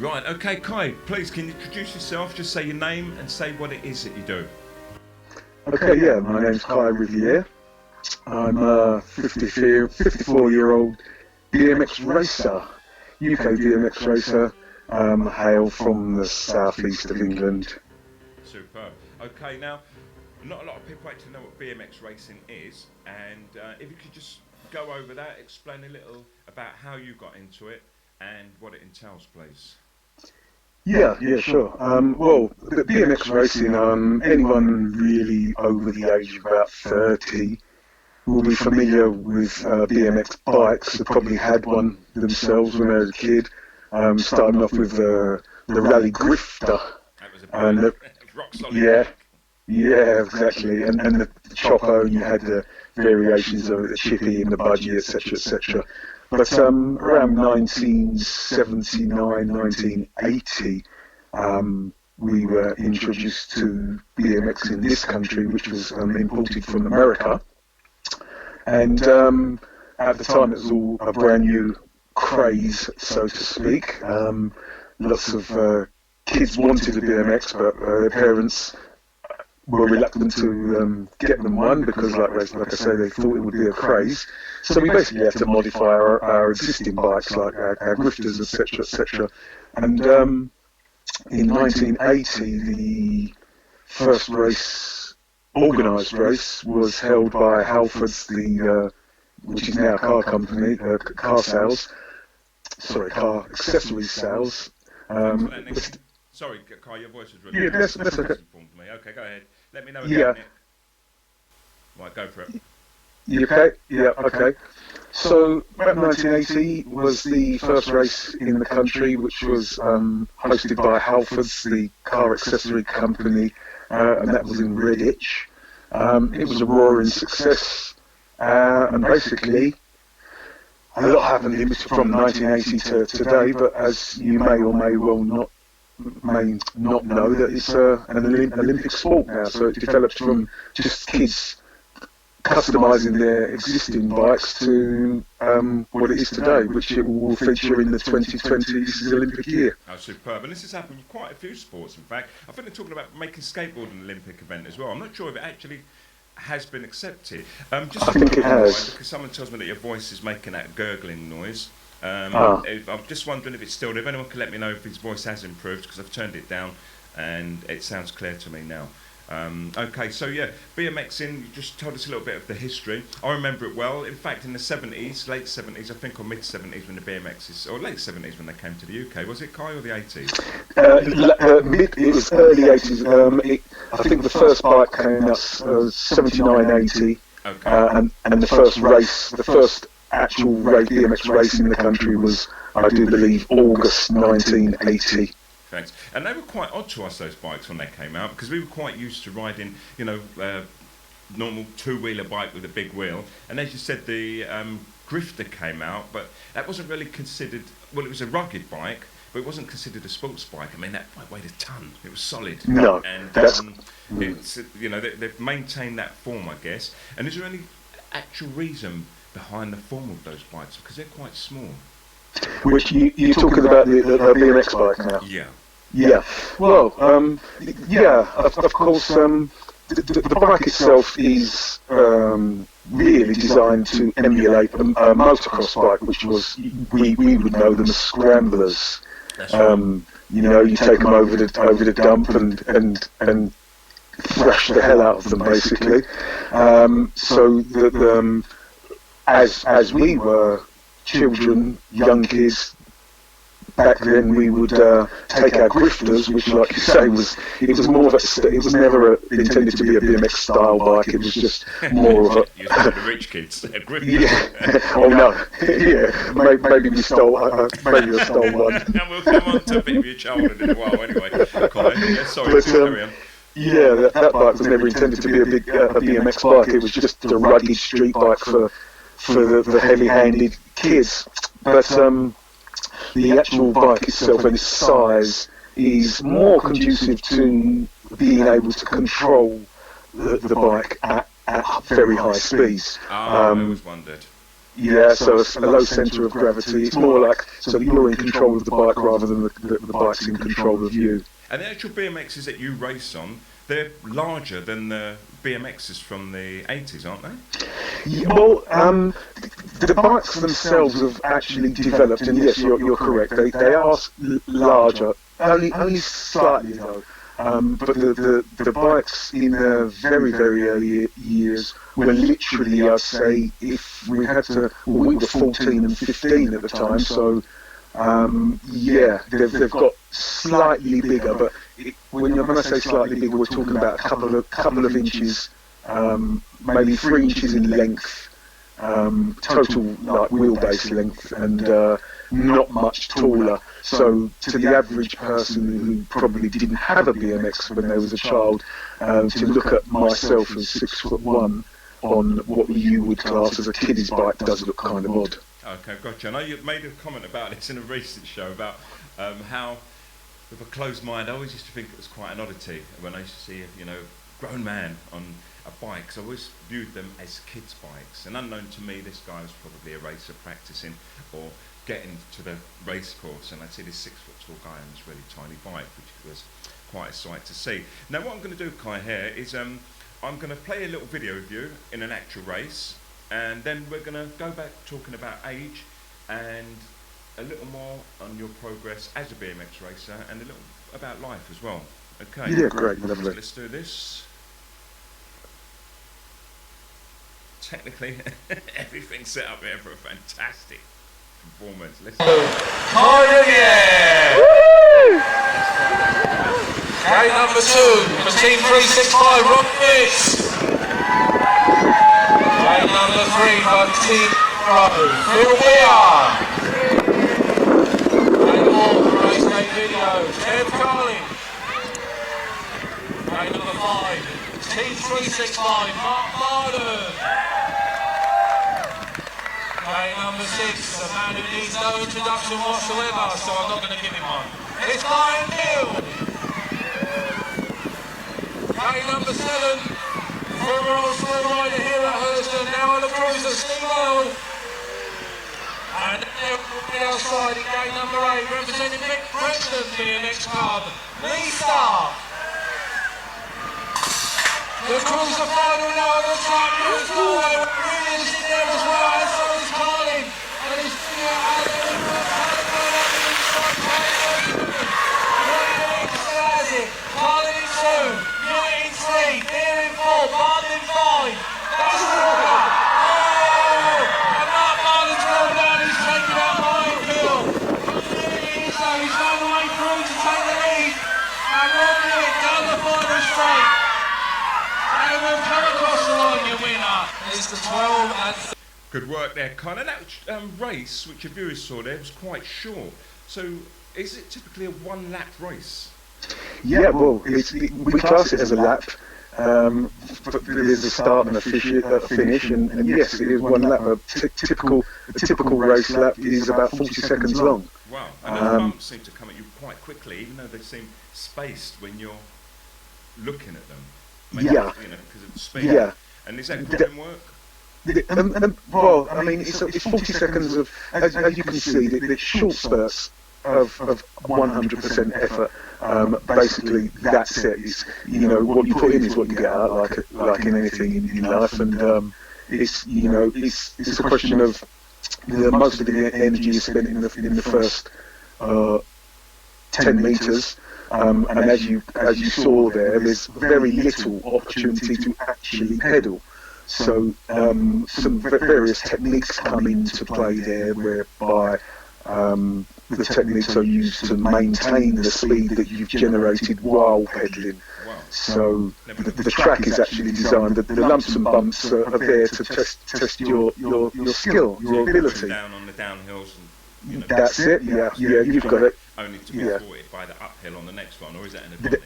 Right, okay, Kai, please can you introduce yourself, just say your name and say what it is that you do. Okay, yeah, my name's Kai Riviere. I'm a 54-year-old BMX racer, UK BMX racer, hail from the southeast of England. Superb. Okay, now, not a lot of people actually know what BMX racing is, and if you could just go over that, explain a little about how you got into it and what it entails, please. Yeah, sure. Well, the BMX racing, anyone really over the age of about 30 will be familiar with BMX bikes. They probably had one themselves when they were a kid. Starting off with the Rally Grifter. That was a rock solid. Yeah, exactly. And the chopper, and you had the variations of the chippy and the budgie, etc. But around 1979, 1980, we were introduced to BMX in this country, which was imported from America. And at the time, it was all a brand new craze, so to speak. Lots of kids wanted a BMX, but their parents were reluctant to get them one because, like I say, they thought it would be a craze. So we basically had to modify our existing bikes, like our grifters, etc. And in 1980, the first organised race, was held by Halfords, which is now a car company, car accessories sales. Sorry, Kai, your voice was really that's okay. To me. Okay, go ahead. Let me know again. Right, go for it. You okay? Yeah, okay. So, about 1980 was the first race in the country, which was hosted by Halfords, the car accessory company, and that was in Redditch. It was a roaring success, and basically, a lot happened from 1980 to today, but as you may or may not know, that it's an Olympic sport now. So it developed from just kids customising their existing bikes to what it is today, which it will feature in the 2020 Olympic year. Oh, superb. And this has happened with quite a few sports, in fact. I think they're talking about making skateboard an Olympic event as well. I'm not sure if it actually has been accepted. I think it has. Because someone tells me that your voice is making that gurgling noise. I'm just wondering if it's still there. If anyone can let me know if his voice has improved, because I've turned it down and it sounds clear to me now. Okay, so yeah, BMXing, you just told us a little bit of the history. I remember it well. In fact, in the 70s, late 70s, I think, or mid 70s when the BMXs, or late 70s when they came to the UK, was it, Kai, or the 80s? It was early 80s. I think the first bike came out 79, 80, okay. And the first race, the first actual BMX race in the country was, I do believe, August 1980. Thanks. And they were quite odd to us, those bikes, when they came out, because we were quite used to riding, normal two-wheeler bike with a big wheel. And as you said, the Grifter came out, but that wasn't really considered, well, it was a rugged bike, but it wasn't considered a sports bike. I mean, that bike weighed a ton. It was solid. No, and it's, they've maintained that form, I guess. And is there any actual reason behind the form of those bikes? Because they're quite small. Which you're talking about the BMX bike now? Yeah. Yeah. Well, of course, the bike itself is really designed to emulate a motocross bike, which was, we would know them as scramblers. That's right. You take them over the dump and thrash the hell out of them, basically. So as we were children, young kids, back then we would take our grifters, which, like you say, was never intended to be a BMX style bike. It was just more of a. You the rich kids. Yeah. Oh no. Yeah. Maybe we stole. Maybe I stole one. And we'll come on to a bit of your childhood in a while, anyway. Sorry. Carry on. Yeah, that bike was never intended to be a big BMX bike. It was just a rugged street bike for the heavy-handed kids. But the actual bike itself and its size is more conducive to being able to control the bike at very high speeds. I always wondered. Yeah, so a low centre of gravity. It's more like so that you're in control of the bike rather than the bike's in control of you. And the actual BMXs that you race on, they're larger than the BMXs from the 80s, aren't they? Yeah, well, the bikes themselves have actually developed, and yes, you're correct. They are larger, only slightly though. But the bikes in the very, very early years were literally, I'd say, if we had to, well, we were 14 and 15 at the time, so yeah, they've got slightly bigger, but when I say slightly bigger, we're talking about a couple of inches, maybe 3 inches in length, total like wheelbase length, and not much taller. So to the average person who probably didn't have a BMX when they was a child, to look at myself as 6'1" on what you would class as a kiddie's bike does look kind of odd. Okay, gotcha. I know you made a comment about this in a recent show about how, with a closed mind, I always used to think it was quite an oddity when I used to see a grown man on a bike. So I always viewed them as kids' bikes, and unknown to me, this guy was probably a racer practicing or getting to the race course, and I'd see this 6'2" guy on this really tiny bike, which was quite a sight to see. Now, what I'm going to do, Kai, here is I'm going to play a little video of you in an actual race. And then we're going to go back talking about age and a little more on your progress as a BMX racer and a little about life as well. Okay. Yeah, great, lovely. So let's do this. Technically, everything's set up here for a fantastic performance. Let's go. Kai Riviere! Gate number 2 for Team 365, Rob Pitts. Gate number 3 for Team Pro, Phil Weir. Gate 4 for Race Day Video, Kev Carlin. Gate number 5, Team 365, Mark Marden. Gate number 6, a man who needs no introduction whatsoever, so I'm not going to give him one. It's Brian Hill. Gate number 7. Former All-Star rider here at Hurston, now on the cruiser, Steve Earle. And outside in gate number 8, representing Mick Preston BMX Club, Lee Stark. The cruiser final now on the track, Lewis Norway, Williams in there as well, and so is Carlin. And he's bringing out Carlin in 2, Newton in 3, Beer in 4, Barton in 5. That's Walker. Oh! And Mark Martin's gone down, he's taken out Ryan Hill. He's found a way through to take the lead. And Rob Hewitt down the final straight. And we'll come across the line, your winner is the 12 and 3. Good work there, Con. And that race, which your viewers saw there, was quite short. So, is it typically a one-lap race? Yeah, well, we class it as a lap. But there is a start and a finish, and yes, it is one lap. A typical race lap is about 40 seconds long. Wow, and the bumps seem to come at you quite quickly, even though they seem spaced when you're looking at them. Maybe, yeah. Because of the speed. Yeah. And is that good work? Well, I mean, it's 40 seconds of, as you can see, the short spurts of 100% effort. Basically, that's it. It's, what you put in is what you get out, like in anything in life. And it's a question of most of the energy is spent in the first 10 meters. And as you saw there's very little opportunity to actually pedal. So some various techniques come into play there, whereby the techniques are used to maintain the speed that you've generated while pedalling. Wow. So the track is actually designed, the lumps and bumps are there to test your skill, your ability. Down on the downhills. And, That's it, yeah, you've got it. Only to be thwarted by the uphill on the next one, or is that an advantage?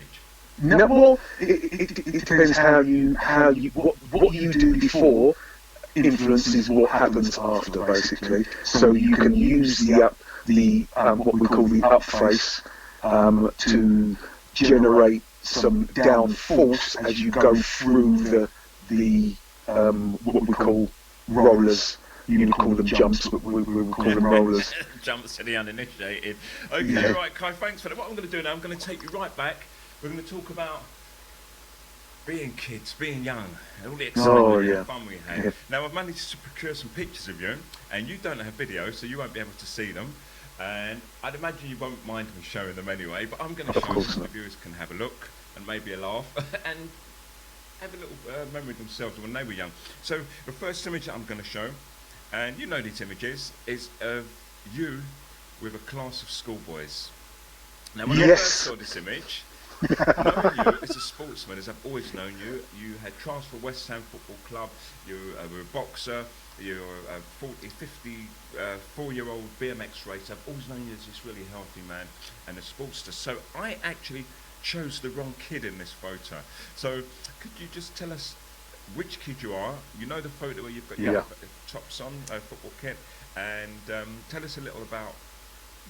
No, well, it depends how you what you do before influences what happens after, basically. So you can use the what we call the up face to generate some down force as you go through the what we call rollers. you would call them jumps, but we would call them rollers. Jumps to the uninitiated. Okay, Yeah. right, Kai, thanks for that. What I'm going to do now, I'm going to take you right back. We're going to talk about being kids, being young, and all the excitement and fun we had. Yeah. Now, I've managed to procure some pictures of you, and you don't have video, so you won't be able to see them. And I'd imagine you won't mind me showing them anyway, but I'm going to show them so the viewers can have a look and maybe a laugh and have a little memory themselves when they were young. So the first image that I'm going to show, and you know these images, is of you with a class of schoolboys. Now, when I first saw this image, knowing you as a sportsman, as I've always known you, you had trials for West Ham Football Club, you were a boxer, you were a 40, 54-year-old BMX racer. I've always known you as this really healthy man and a sportster. So I actually chose the wrong kid in this photo. So could you just tell us which kid you are? You know the photo where you've got your tops on, football kit, and tell us a little about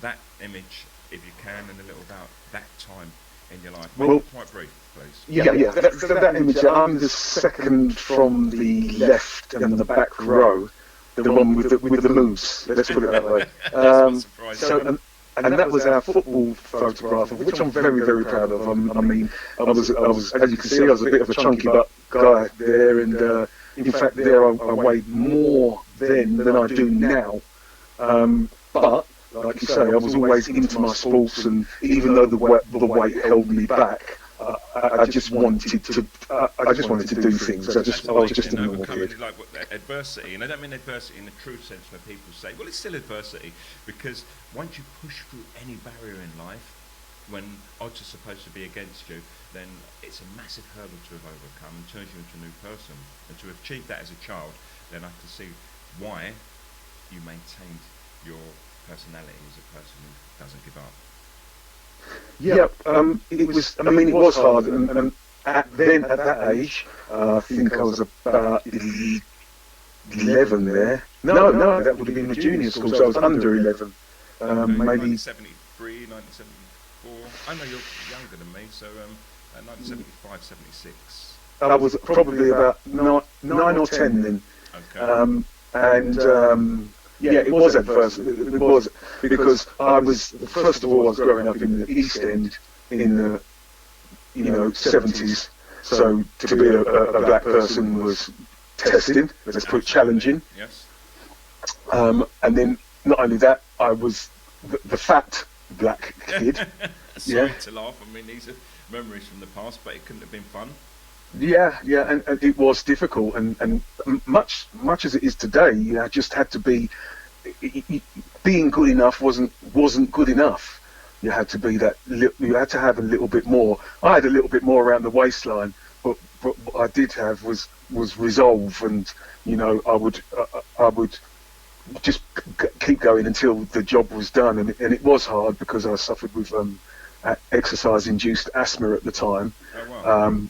that image, if you can, and a little about that time in your life. Make it quite brief, please. Yeah. That image, I'm the second from the left and the back row, the one with the moose. Let's put it that way. And that was our football photograph, of which I'm very, very proud of. I mean, I was, as you can see, I was a bit of a chunky butt guy there, and in fact, there I weighed more then than I do now. But like you say, I was always into my sports, and even though the weight held me back, I just wanted to do things. I was just a normal kid. Like adversity, and I don't mean adversity in the true sense where people say, well, it's still adversity, because once you push through any barrier in life, when odds are supposed to be against you, then it's a massive hurdle to have overcome and turns you into a new person. And to have achieved that as a child, then I can see why you maintained your personality as a person who doesn't give up. It was. I mean, it was hard, and at that age, I think I was about 11 there. No, that would have been the junior school, so I was under 11. Maybe 1973, 1974. I know you're younger than me, so 1975, 76. I was probably about 9 or 10 then. Okay. It was adverse. It was because I was, first of all, I was growing up in the East End in the 70s. So to be a black person was testing. Let's put challenging. Yes. And then not only that, I was the fat black kid. Sorry to laugh. I mean, these are memories from the past, but it couldn't have been fun. Yeah, and it was difficult, and much as it is today, I just had to be. Being good enough wasn't good enough. You had to be that. You had to have a little bit more. I had a little bit more around the waistline, but what I did have was resolve, and I would just keep going until the job was done, and it was hard because I suffered with exercise-induced asthma at the time. Oh, wow.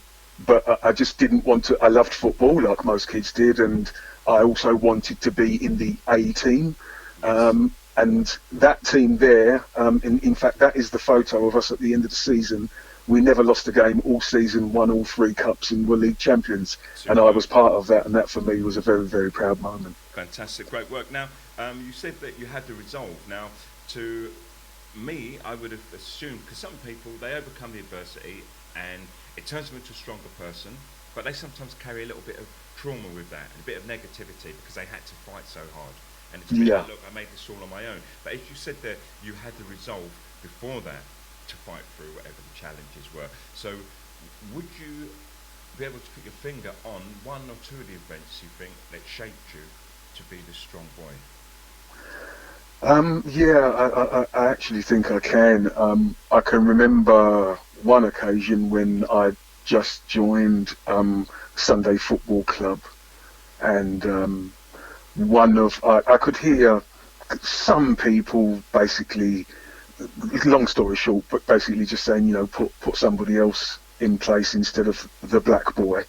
But I just didn't want to. I loved football like most kids did, and I also wanted to be in the A team. And that team there, in fact, that is the photo of us at the end of the season. We never lost a game all season, won all 3 cups, and were league champions. Super. And I was part of that, and that for me was a very, very proud moment. Fantastic, great work. Now, you said that you had the resolve. Now, to me, I would have assumed, because some people, they overcome the adversity and it turns them into a stronger person, but they sometimes carry a little bit of trauma with that and a bit of negativity because they had to fight so hard. And it's like, look, I made this all on my own. But as you said there, you had the resolve before that to fight through whatever the challenges were. So would you be able to put your finger on one or two of the events you think that shaped you to be this strong boy? I actually think I can. I can remember one occasion when I just joined Sunday Football Club, and I could hear some people basically, long story short, but basically just saying, put somebody else in place instead of the black boy,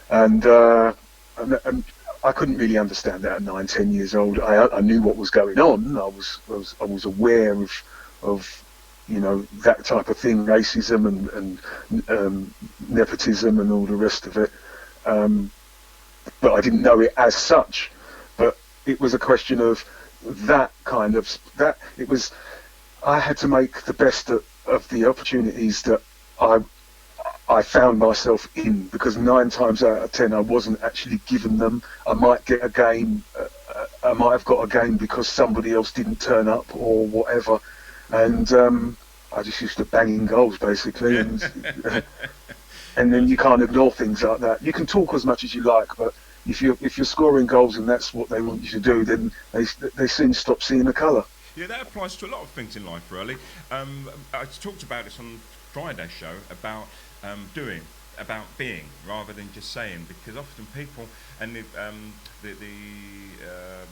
and I couldn't really understand that at 9, 10 years old. I knew what was going on. I was aware of that type of thing, racism and nepotism and all the rest of it. But I didn't know it as such. But it was a question of that kind of that. It was I had to make the best of the opportunities that I found myself in, because 9 times out of 10 I wasn't actually given them. I might get a game, I might have got a game because somebody else didn't turn up or whatever, and I just used to bang in goals basically, and then you can't ignore things like that. You can talk as much as you like, but if you're scoring goals and that's what they want you to do, then they soon stop seeing the colour. Yeah, that applies to a lot of things in life, really. I talked about this on Friday's show about being, rather than just saying, because often people, and the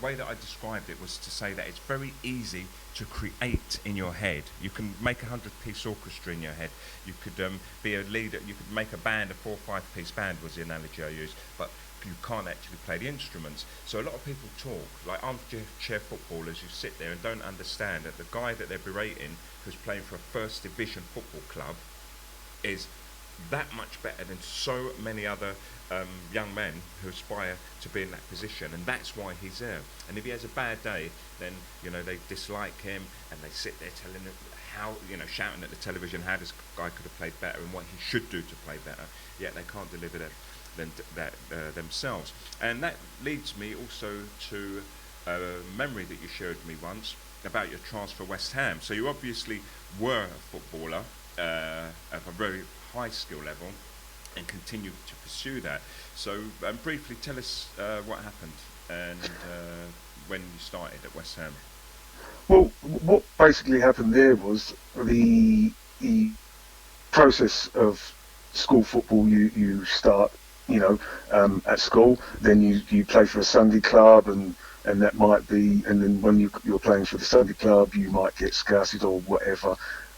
way that I described it was to say that it's very easy to create in your head. You can make a 100-piece orchestra in your head. You could be a leader. You could make a band, a 4- or 5-piece band was the analogy I used, but you can't actually play the instruments. So a lot of people talk like armchair footballers who sit there and don't understand that the guy that they're berating, who's playing for a first division football club, is that much better than so many other young men who aspire to be in that position, and that's why he's there. And if he has a bad day, then they dislike him, and they sit there telling him how, shouting at the television how this guy could have played better and what he should do to play better, yet they can't deliver that themselves. And that leads me also to a memory that you shared with me once about your transfer for West Ham. So you obviously were a footballer of a very high skill level and continue to pursue that. So briefly tell us what happened and when you started at West Ham. Well, what basically happened there was the process of school football. You start, at school, then you play for a Sunday club, and that might be, and then when you're playing for the Sunday club, you might get scouted or whatever.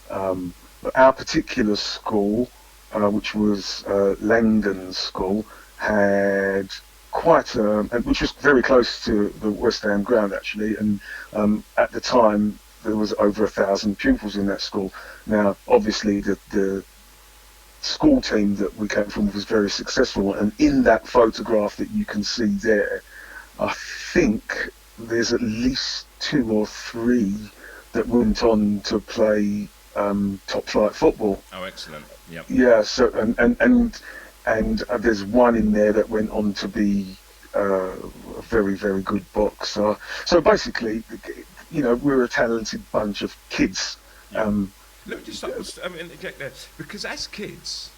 But our particular school, which was Langdon School, had quite which was very close to the West Ham ground actually, and at the time there was over 1,000 pupils in that school. Now obviously the school team that we came from was very successful, and in that photograph that you can see there, I think there's at least 2 or 3 that went on to play top flight football. Oh, excellent! Yep. Yeah. So and there's one in there that went on to be a very, very good boxer. So basically, we're a talented bunch of kids. Yeah. Let me just interject there, because as kids,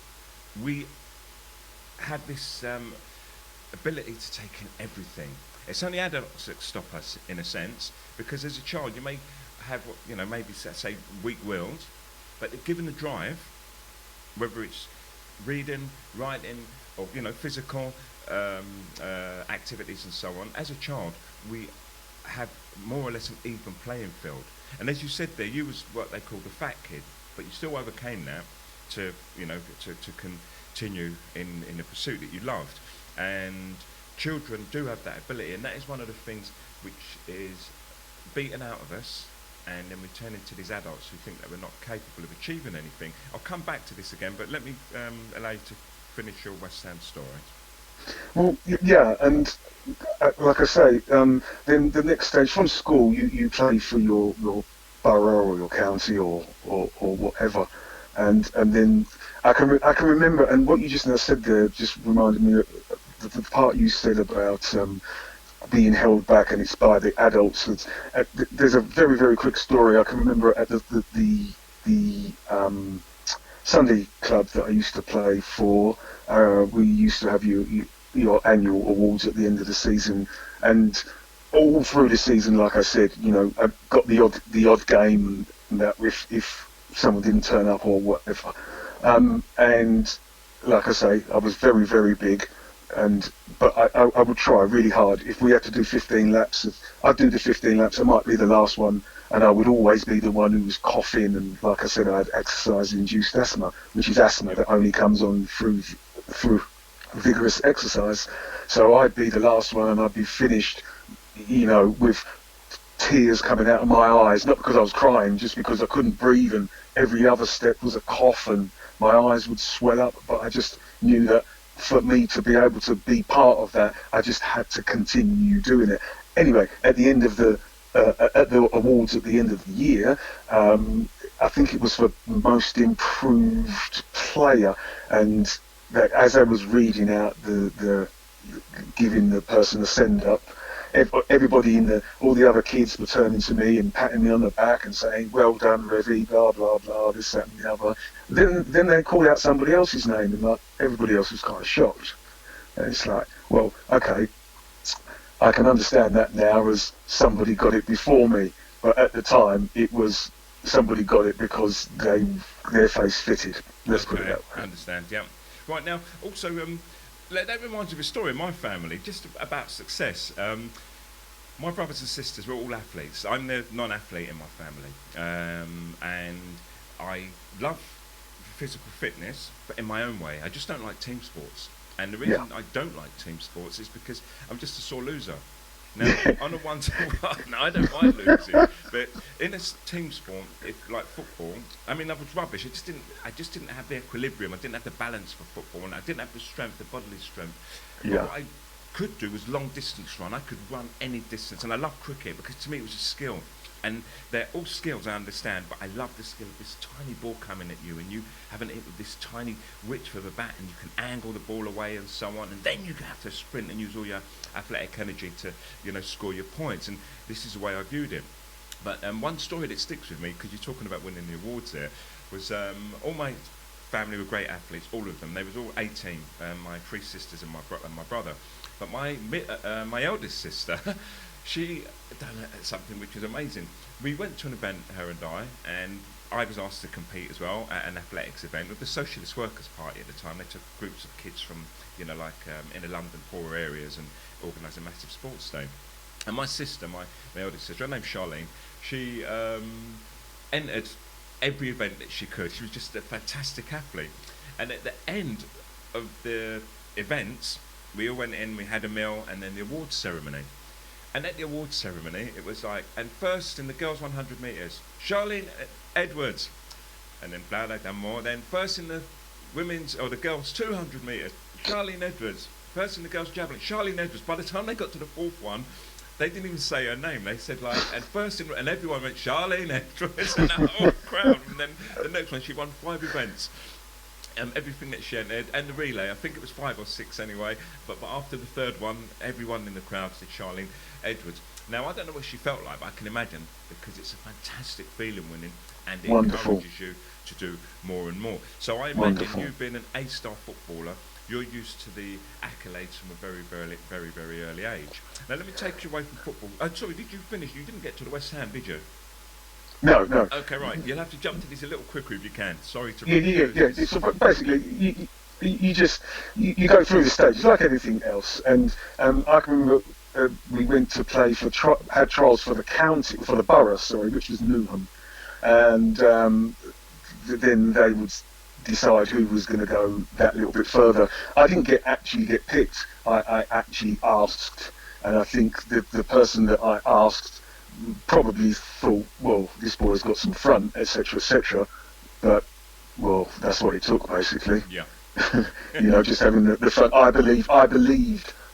we had this ability to take in everything. It's only adults that stop us, in a sense, because as a child you may have, maybe say weak-willed, but given the drive, whether it's reading, writing, or physical activities and so on, as a child we have more or less an even playing field. And as you said there, you was what they call the fat kid, but you still overcame that to continue in the pursuit that you loved. And children do have that ability, and that is one of the things which is beaten out of us, and then we turn into these adults who think that we're not capable of achieving anything. I'll come back to this again, but let me allow you to finish your West Ham story. Well, yeah, and like I say, then the next stage from school, you play for your borough or your county or whatever, and then I can remember, and what you just now said there just reminded me of the part you said about being held back, and it's by the adults. There's a very, very quick story. I can remember at the Sunday club that I used to play for. We used to have your annual awards at the end of the season, and all through the season, like I said, I got the odd game that if someone didn't turn up or whatever, and like I say, I was very, very big. But I would try really hard. If we had to do 15 laps, I'd do the 15 laps. I might be the last one, and I would always be the one who was coughing. And like I said, I had exercise-induced asthma, which is asthma that only comes on through vigorous exercise. So I'd be the last one, and I'd be finished, with tears coming out of my eyes, not because I was crying, just because I couldn't breathe, and every other step was a cough, and my eyes would swell up. But I just knew that for me to be able to be part of that, I just had to continue doing it. anyway, at the end of at the awards at the end of the year, I think it was for most improved player, and that as I was reading out the giving the person a send up, everybody all the other kids were turning to me and patting me on the back and saying, "Well done, Revy," blah blah blah, this, that, and the other. Then they called out somebody else's name, and like everybody else was kind of shocked. And it's like, well, okay, I can understand that now as somebody got it before me, but at the time it was somebody got it because their face fitted. Let's put it that way. I understand. Yeah. Right now, also, that reminds me of a story in my family, just about success. My brothers and sisters were all athletes. I'm the non-athlete in my family, and I love physical fitness, but in my own way. I just don't like team sports. And the reason I don't like team sports is because I'm just a sore loser. Now, on a one-to-one, I don't mind losing, but in a team sport, like football, I mean, I was rubbish. I just didn't have the equilibrium. I didn't have the balance for football, and I didn't have the strength, the bodily strength. Yeah. What I could do was long-distance run. I could run any distance, and I love cricket because to me it was a skill. And they're all skills I understand, but I love the skill of this tiny ball coming at you, and you having it with this tiny width of a bat, and you can angle the ball away and so on, and then you have to sprint and use all your athletic energy to, score your points. And this is the way I viewed it. But one story that sticks with me, because you're talking about winning the awards there, was all my family were great athletes, all of them. They was all 18, my three sisters and my brother. But my eldest sister, she done something which was amazing. We went to an event, her and I was asked to compete as well at an athletics event with the Socialist Workers' Party at the time. They took groups of kids from, in the London poorer areas and organised a massive sports day. And my sister, my eldest sister, her name's Charlene, she entered every event that she could. She was just a fantastic athlete. And at the end of the events, we all went in, we had a meal, and then the awards ceremony. And at the awards ceremony, it was like, and first in the girls' 100 metres, Charlene Edwards. And then blah, blah, blah, more. Then first in the women's, or the girls' 200 metres, Charlene Edwards. First in the girls' javelin, Charlene Edwards. By the time they got to the fourth one, they didn't even say her name. They said and first in, and everyone went, Charlene Edwards, and the whole crowd. And then the next one, she won 5 events. Everything that she entered, and the relay, I think it was 5 or 6 anyway, but after the third one, everyone in the crowd said Charlene Edwards. Now, I don't know what she felt like, but I can imagine, because it's a fantastic feeling winning, and it encourages you to do more and more. So I imagine you being an A-star footballer, you're used to the accolades from a very, very, very, very early age. Now, let me take you away from football. Sorry, did you finish? You didn't get to the West Ham, did you? No. Okay, right. You'll have to jump to these a little quicker if you can. Sorry to. Yeah. So basically, you go through the stages like anything else. And I can remember we went to play had trials for the county, for the borough, which was Newham, and then they would decide who was going to go that little bit further. I didn't actually get picked. I actually asked, and I think the person that I asked probably thought, well, this boy's got some front, etc., but that's what it took basically. Yeah. Just having the front. I believed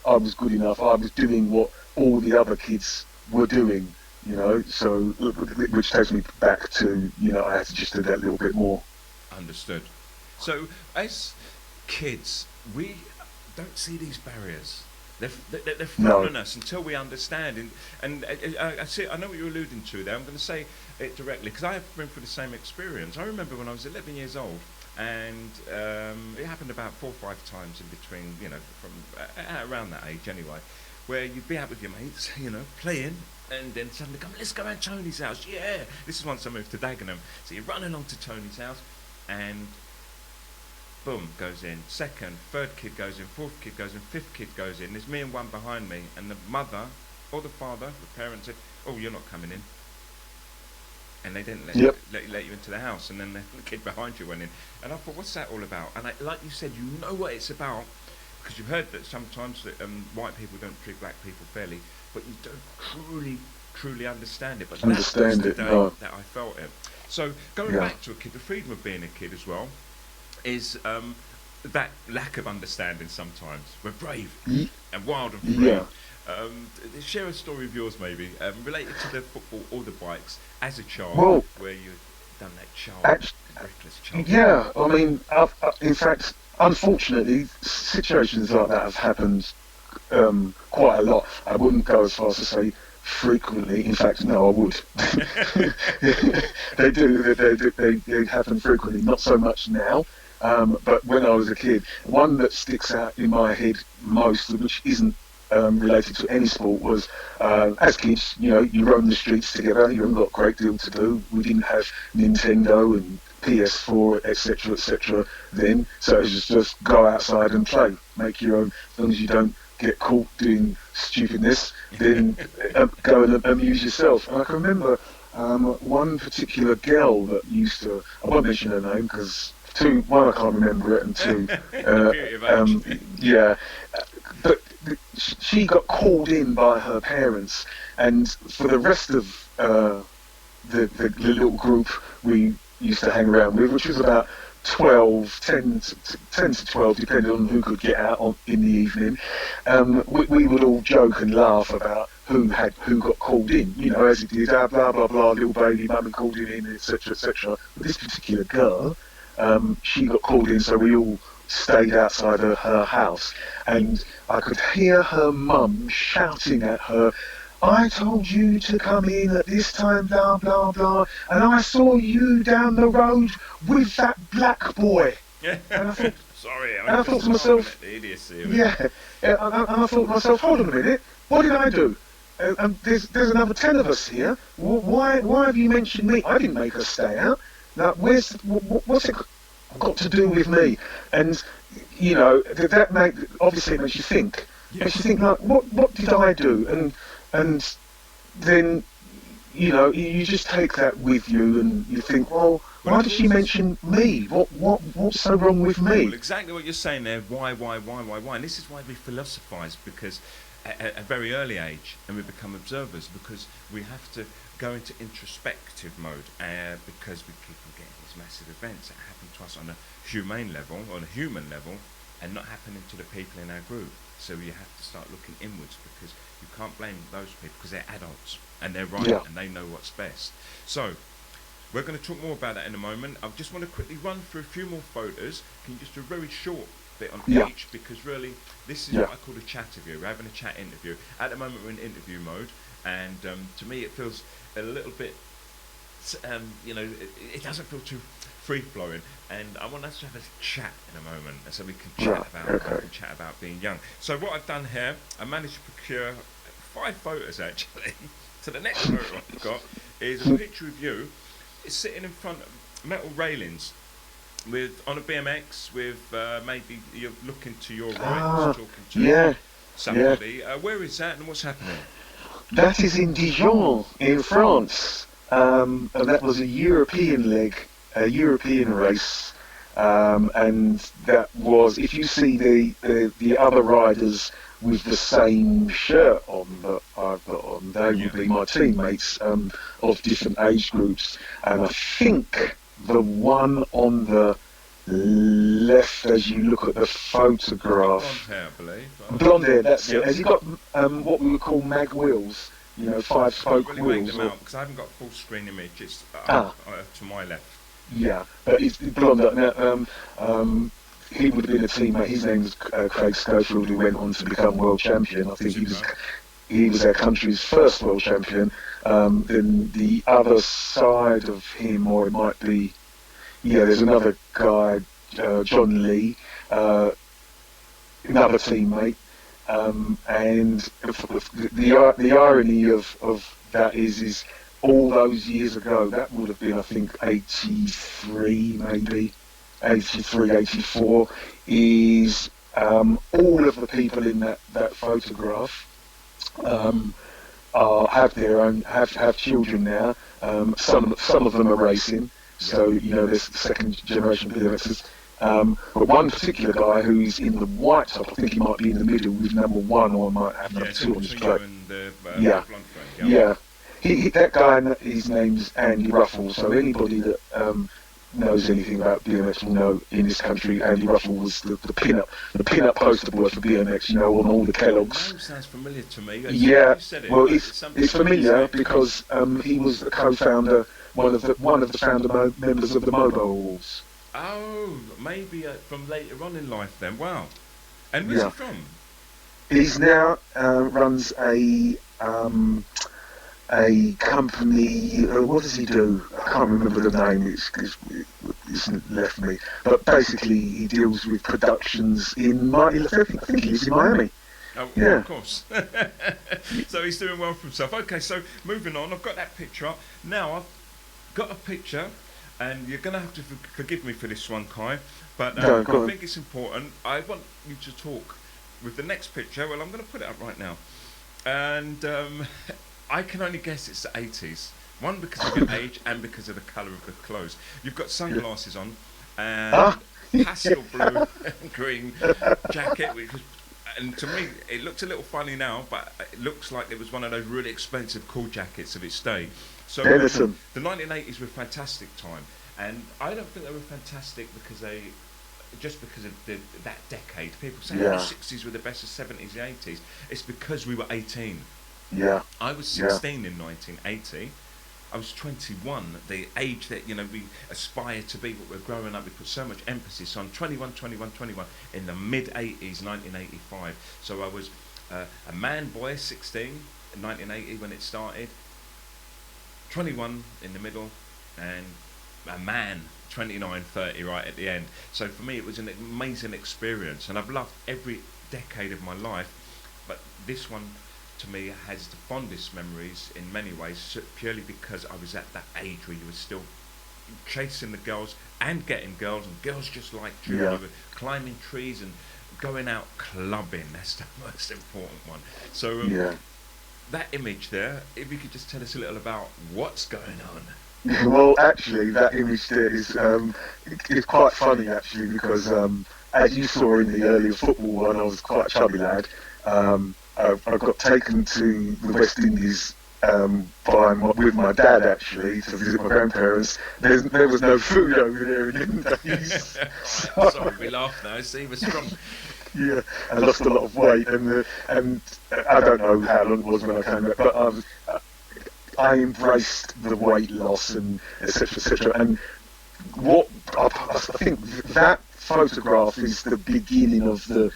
I was good enough. I was doing what all the other kids were doing, so which takes me back to, I had to just do that little bit more. Understood. So as kids, we don't see these barriers. They're thrown on us until we understand. And I know what you're alluding to there. I'm going to say it directly because I have been through the same experience. I remember when I was 11 years old, and it happened about 4 or 5 times in between, from around that age anyway, where you'd be out with your mates, playing, and then suddenly come, let's go around Tony's house. Yeah, this is once I moved to Dagenham. So you run along to Tony's house, and boom, goes in. Second, third kid goes in, fourth kid goes in, fifth kid goes in. There's me and one behind me, and the mother or the father, the parent said, "Oh, you're not coming in." And they didn't let you into the house, and then the kid behind you went in. And I thought, what's that all about? And like you said, you know what it's about, because you've heard that sometimes that white people don't treat black people fairly, but you don't truly understand it. But that was the day that I felt it. So going back to a kid, the freedom of being a kid as well, is that lack of understanding sometimes. We're brave and wild and free. Share a story of yours, maybe related to the football or the bikes as a child, Well, where you done that actually, reckless child. yeah, I mean, in fact, unfortunately, situations like that have happened quite a lot. I wouldn't go as far as to say frequently. In fact, no, I would. They happen frequently. Not so much now. But when I was a kid, one that sticks out in my head most, which isn't related to any sport, was as kids, you roam the streets together. You haven't got a great deal to do. We didn't have Nintendo and PS4, etc., etc. then, so it was just go outside and play, make your own. As long as you don't get caught doing stupidness, then go and amuse yourself. And I can remember one particular girl that used to, I won't mention her name because one, I can't remember it, and two, yeah, but she got called in by her parents, and for the rest of the little group we used to hang around with, which was about 10 to 12, depending on who could get out in the evening, we would all joke and laugh about who got called in, as it did, blah blah blah, little baby, mummy called him in, etc., etc. But this particular girl, she got called in, so we all stayed outside of her house, and I could hear her mum shouting at her, "I told you to come in at this time, blah, blah, blah, and I saw you down the road with that black boy." And I thought, sorry, I thought to myself, the idiocy of yeah, and I thought to myself, hold on a minute, what did I do? And there's another 10 of us here. Why have you mentioned me? I didn't make her stay out. Now, what's it got to do with me? And obviously makes you think. Yeah. Makes you think, like, what did I do? And then, you just take that with you, and you think, well, why did she mention me? What's so wrong with me? Well, exactly what you're saying there. Why? And this is why we philosophise, because at a very early age, and we become observers, because we have to go into introspective mode, because we keep on getting these massive events that happen to us on a human level, and not happening to the people in our group. So you have to start looking inwards, because you can't blame those people, because they're adults and they're right, and they know what's best. So we're going to talk more about that in a moment. I just want to quickly run through a few more photos. Can you just do a very short bit on each, because really this is what I call a chat interview. We're having a chat interview. At the moment we're in interview mode, and to me it feels a little bit, it doesn't feel too free-flowing, and I want us to have a chat in a moment, so we can chat about being young. So what I've done here, I managed to procure 5 photos actually. So the next photo I've got is a picture of you. It's sitting in front of metal railings on a BMX with maybe you're looking to your right, talking to somebody. Where is that, and what's happening? That is in Dijon, in France, and that was a European race, and that was, if you see the other riders with the same shirt on that I've got on, they would be my teammates of different age groups, and I think the one on the left, as you look at the photograph, blonde hair, I believe. Blonde hair, that's it. Has he got what we would call mag wheels? 5-spoke really wheels. Make them out, because I haven't got a full screen image. It's to my left. Yeah, but he's blonde. Now, he would have been a teammate. His name was Craig Schofield, who went on to become world champion. I think he was our country's first world champion. Then the other side of him, or it might be, there's another guy, John Lee, another teammate. And the irony of that is all those years ago, that would have been, I think, 83 maybe, 83, 84, is all of the people in that photograph have their own, have children now. Some of them are racing, so there's second generation BMXers. But one particular guy who's in the white top, I think he might be in the middle with number 1, or might have number 2 on his plate. That guy, his name's Andy Ruffles. So anybody that knows anything about BMX will know in this country, Andy Russell was the pin-up poster boy for BMX, you know, on all the Kellogg's. The name sounds familiar to me. Yeah, Said it, well, it's familiar because he was the co-founder, one of the founder members of the Mobo Awards. Oh, maybe from later on in life then. Wow. And where's he from? He's now runs a company. What does he do? I can't remember the name. It's left me. But basically, he deals with productions in Miami. I think he lives in Miami. Oh, yeah, of course. So he's doing well for himself. Okay, so moving on. I've got that picture up. Now I've got a picture, and you're going to have to forgive me for this one, Kai. But I think it's important. I want you to talk with the next picture. Well, I'm going to put it up right now. And I can only guess it's the 80s. One, because of your age, and because of the colour of the clothes. You've got sunglasses on, and pastel blue and green jacket, which was, and to me, it looks a little funny now, but it looks like it was one of those really expensive cool jackets of its day. So the 1980s were a fantastic time, and I don't think they were fantastic because of that decade. People say the 60s were the best of 70s and 80s. It's because we were 18. Yeah. I was 16 in 1980. I was 21, the age that, you know, we aspire to be, but we're growing up. We put so much emphasis on 21 in the mid-80s, 1985. So I was a man boy, 16 in 1980 when it started, 21 in the middle, and a man, 29, 30 right at the end. So for me, it was an amazing experience, and I've loved every decade of my life, but this one, to me, has the fondest memories in many ways, purely because I was at that age where you were still chasing the girls and getting girls, and girls just liked you. You were climbing trees and going out clubbing. That's the most important one. So that image there, if you could just tell us a little about what's going on. Well, actually, that image there is it's quite funny, actually, because as you saw in the earlier football one, I was quite a chubby lad. I got taken to the West Indies with my dad, actually, to visit my grandparents. There was no food over there in the days. Sorry, we laugh now. See, we're strong. Yeah, I lost a lot of weight, and I don't know how long it was when I came back, but I embraced the weight loss and etc. And what I think that photograph is the beginning of the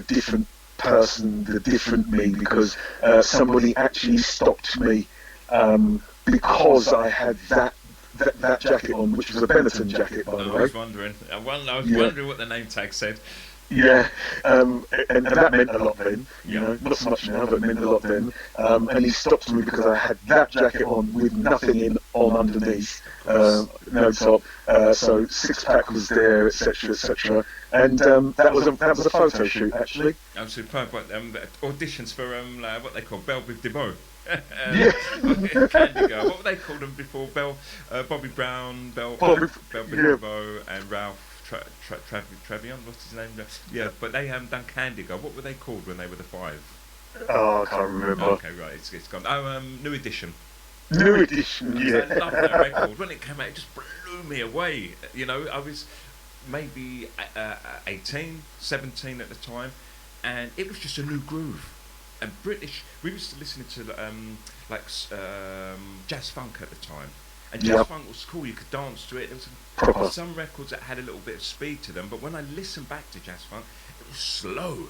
different person, the different me, because somebody actually stopped me because I had that jacket on, which was a Benetton jacket, by the way. I was wondering what the name tag said. Yeah, and that meant a lot then, you know, not so much now, but it meant a lot then. And he stopped me because I had that jacket on with nothing on underneath, no top. So six-pack was there, etc. And that was a photo shoot, actually. Superb. Auditions for what they call Belle with DeVoe. Candy Girl. What were they called them before? Bobby Brown, Belle DeVoe, and Ralph Trevion, what's his name? Yeah, but they haven't done Candy Girl. What were they called when they were the five? Oh, I can't remember. Okay, right, it's gone. Oh, New Edition. New Edition, yeah. I love that record. When it came out, it just blew me away. You know, I was maybe 18, 17 at the time, and it was just a new groove. And British, we used to listen to jazz funk at the time. And jazz funk was cool, you could dance to it. There was some records that had a little bit of speed to them, but when I listened back to jazz funk, it was slow.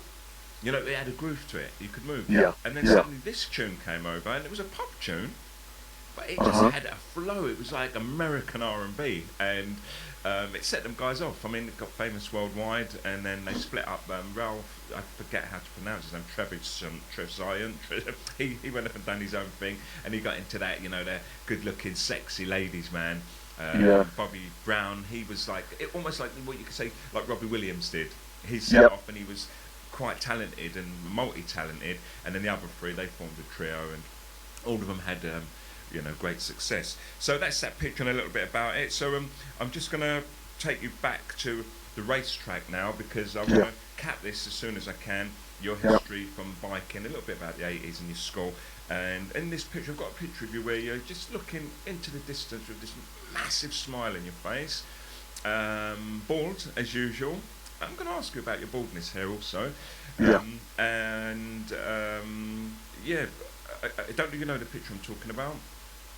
You know, it had a groove to it, you could move. Yeah. And then suddenly this tune came over, and it was a pop tune, but it just had a flow. It was like American R&B, and it set them guys off. I mean, it got famous worldwide, and then they split up. Ralph, I forget how to pronounce his name, Trevisan. He went up and done his own thing, and he got into that, you know, the good-looking, sexy ladies, man. Bobby Brown, he was like, almost like what you could say, like Robbie Williams did. He set off, and he was quite talented and multi-talented, and then the other three, they formed a trio, and all of them had great success. So that's that picture and a little bit about it. So I'm just going to take you back to the racetrack now, because I want to cap this as soon as I can your history from biking, a little bit about the 80s and your school. And in this picture, I've got a picture of you where you're just looking into the distance with this massive smile in your face, bald as usual. I'm going to ask you about your baldness here also. Yeah, I don't think you know the picture I'm talking about.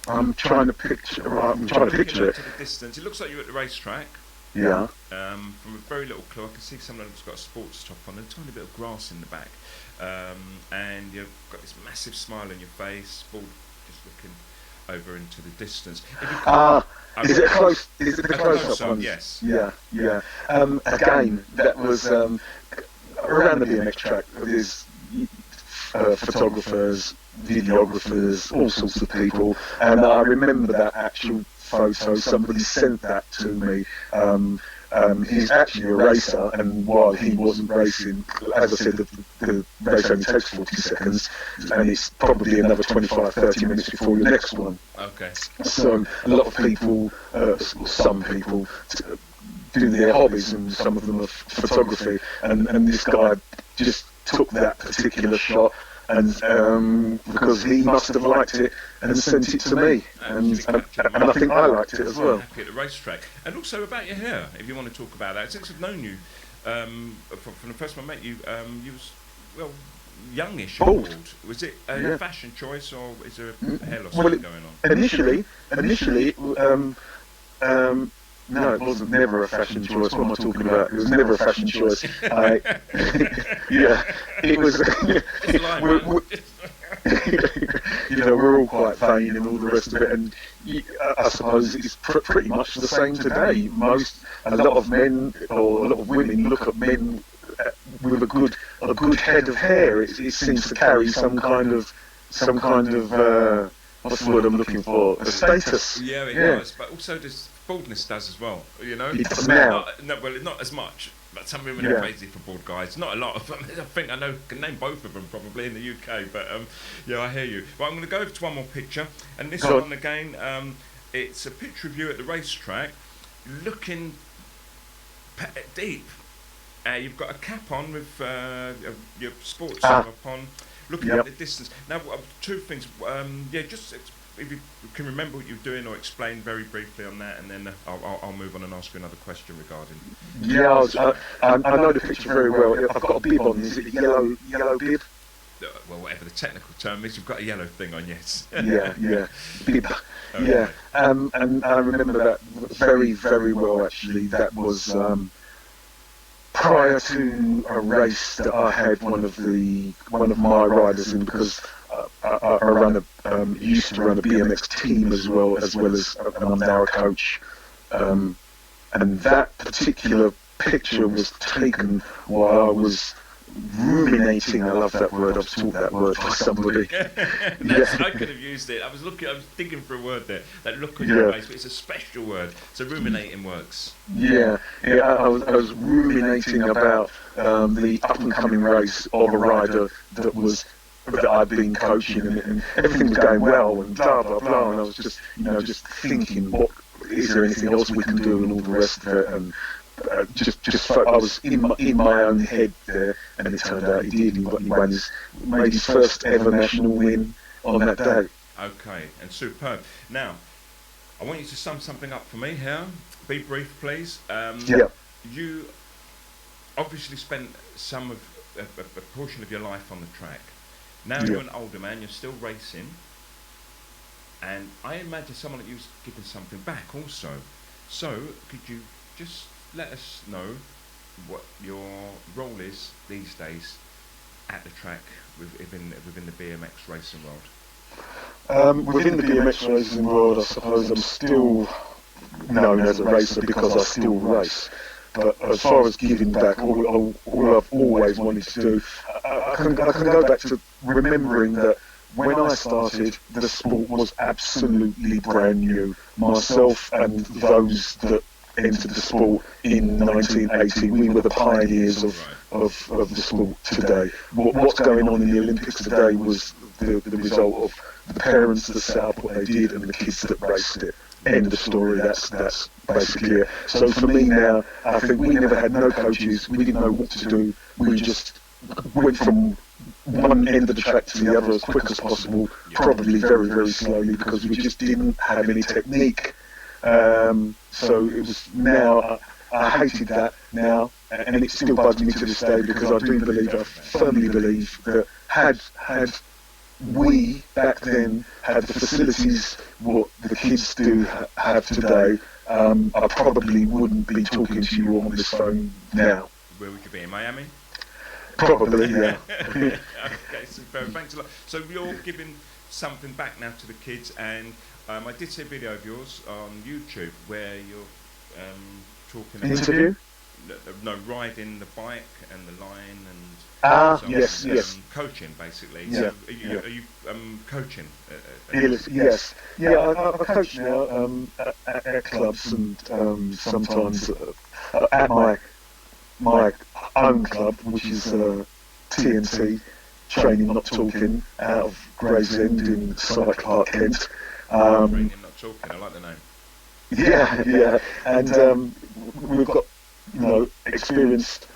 I'm trying to picture it. To the distance, it looks like you're at the racetrack. Yeah. From a very little clue, I can see someone who's got a sports top on and a tiny bit of grass in the back. And you've got this massive smile on your face, bald, just looking over into the distance. Is it close? Is it the close-up one? Yes. Yeah. Again, that was around the BMX track. There's photographers, videographers, all sorts of people, and I remember that actual photo. Somebody sent that to me. He's actually a racer, and while he wasn't racing, as I said, the race only takes 40 seconds, and it's probably another 25-30 minutes before your next one. Okay. So a lot of people, some people, do their hobbies, and some of them are photography, and this guy just took that particular shot, and because he must have liked it and sent it to me, and I think I liked it as well. Happy at the racetrack. And also about your hair, if you want to talk about that. Since I've known you, from the first time I met you, you was, well, youngish and bald. Was it a fashion choice, or is there a hair loss going on? Initially, no, it wasn't never a fashion choice. What am I talking about? It was never a fashion choice. It was. We're all quite vain and all the rest of it, and I suppose it's pretty much the same today. A lot of men or a lot of women look at men with a good head of hair. It seems to carry some kind of what's the word I'm looking for? A status. Yeah, it does, but also baldness does as well, you know. It does now. Not as much. But some women are crazy for bald guys. Not a lot of them. I think I can name both of them probably in the UK. But I hear you. But I'm going to go over to one more picture, and this one again, it's a picture of you at the racetrack, looking deep. You've got a cap on with your sports up on, looking at the distance. Now, two things. If you can remember what you're doing, or explain very briefly on that, and then I'll move on and ask you another question regarding. Yeah, I know the picture very well. I've got a bib on. Is it a yellow bib? Well, whatever the technical term is, you've got a yellow thing on, yes. Yeah, bib. Yeah, and I remember that very, very well. Actually, that was prior to a race that I had one of my riders in, because I used to run a BMX team as well as and I'm now a coach. And that particular picture was taken while I was ruminating. I love that word. I've taught that word to somebody. I could have used it. I was thinking for a word there. That look on your face, but it's a special word. So ruminating works. Yeah. I was ruminating about the up and coming race of a rider that I'd been coaching, and everything was going well, and blah blah blah, and I was just thinking, what is there anything else we can do, and all the rest of it, and I was in my own head there, and it turned out he did. He made his first ever national win on that day. Okay, and superb. Now, I want you to sum something up for me here. Be brief, please. You obviously spent a portion of your life on the track. Now you're an older man, you're still racing, and I imagine someone that you's giving something back also. So, could you just let us know what your role is these days at the track within the BMX racing world? Within the BMX racing world, I suppose I'm still known as a racer because I still race. But as far as giving back, all I've always wanted to do, I can go back to remembering that when I started, the sport was absolutely brand new. Myself and those that entered the sport in 1980, we were the pioneers of the sport today. What's going on in the Olympics today was the result of the parents that set up what they did and the kids that raced it. End of story. That's basically it. So for me now, I think we never had no coaches. We didn't know what to do. We just went from one end of the track to the other as quick as possible, probably very, very slowly, because we just didn't have any technique. So it was now, I hated that now, and it still bugs me to this day, because I do believe, I firmly believe that had we back then had the facilities what the kids do have today, I probably wouldn't be talking to you on this phone now. Where would you be, in Miami? Probably, yeah. Okay, super. Thanks a lot. So you're giving something back now to the kids, and I did see a video of yours on YouTube where you're talking about interview. No, riding the bike and the line and yes. Coaching basically. Yeah. So are you coaching? Yes. Yeah, I coach now at clubs, and sometimes at my own club, which is TNT, Training Not Talking, out of Gravesend in South Clark, Kent. Training Not Talking, I like the name. Yeah, and we've got, experienced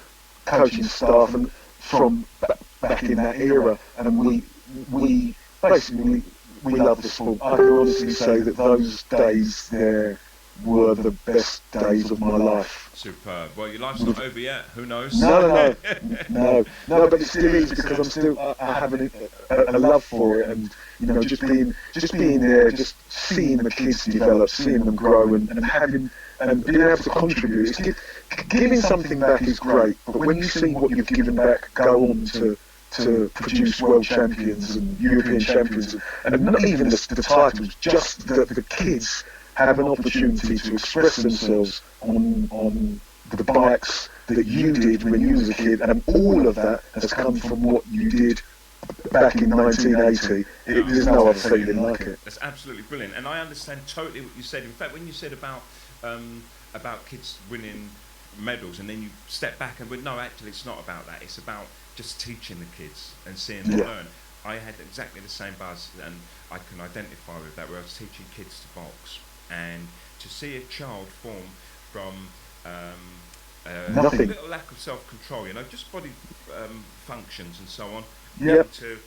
coaching staff and from back in that era, and we basically we love the sport. I can honestly say that those days there were the best days of my life. Superb. Well, your life's not over yet. Who knows? No, but it still is, because I have a love for it, and just being there, just seeing the kids develop, seeing them grow, and having and being able to contribute. Giving something back is great, but when you see what you've given back go on to produce world champions and European champions, and not even the titles, just the kids have an opportunity to express themselves on the bikes that you did when you was a kid, and all of that has come from what you did back in 1980. There's no other feeling like it. That's absolutely brilliant, and I understand totally what you said. In fact, when you said about kids winning medals, and then you step back and went, no, actually it's not about that, it's about just teaching the kids and seeing them learn. I had exactly the same buzz, and I can identify with that, where I was teaching kids to box, and to see a child form from a little lack of self-control, just body functions and so on, to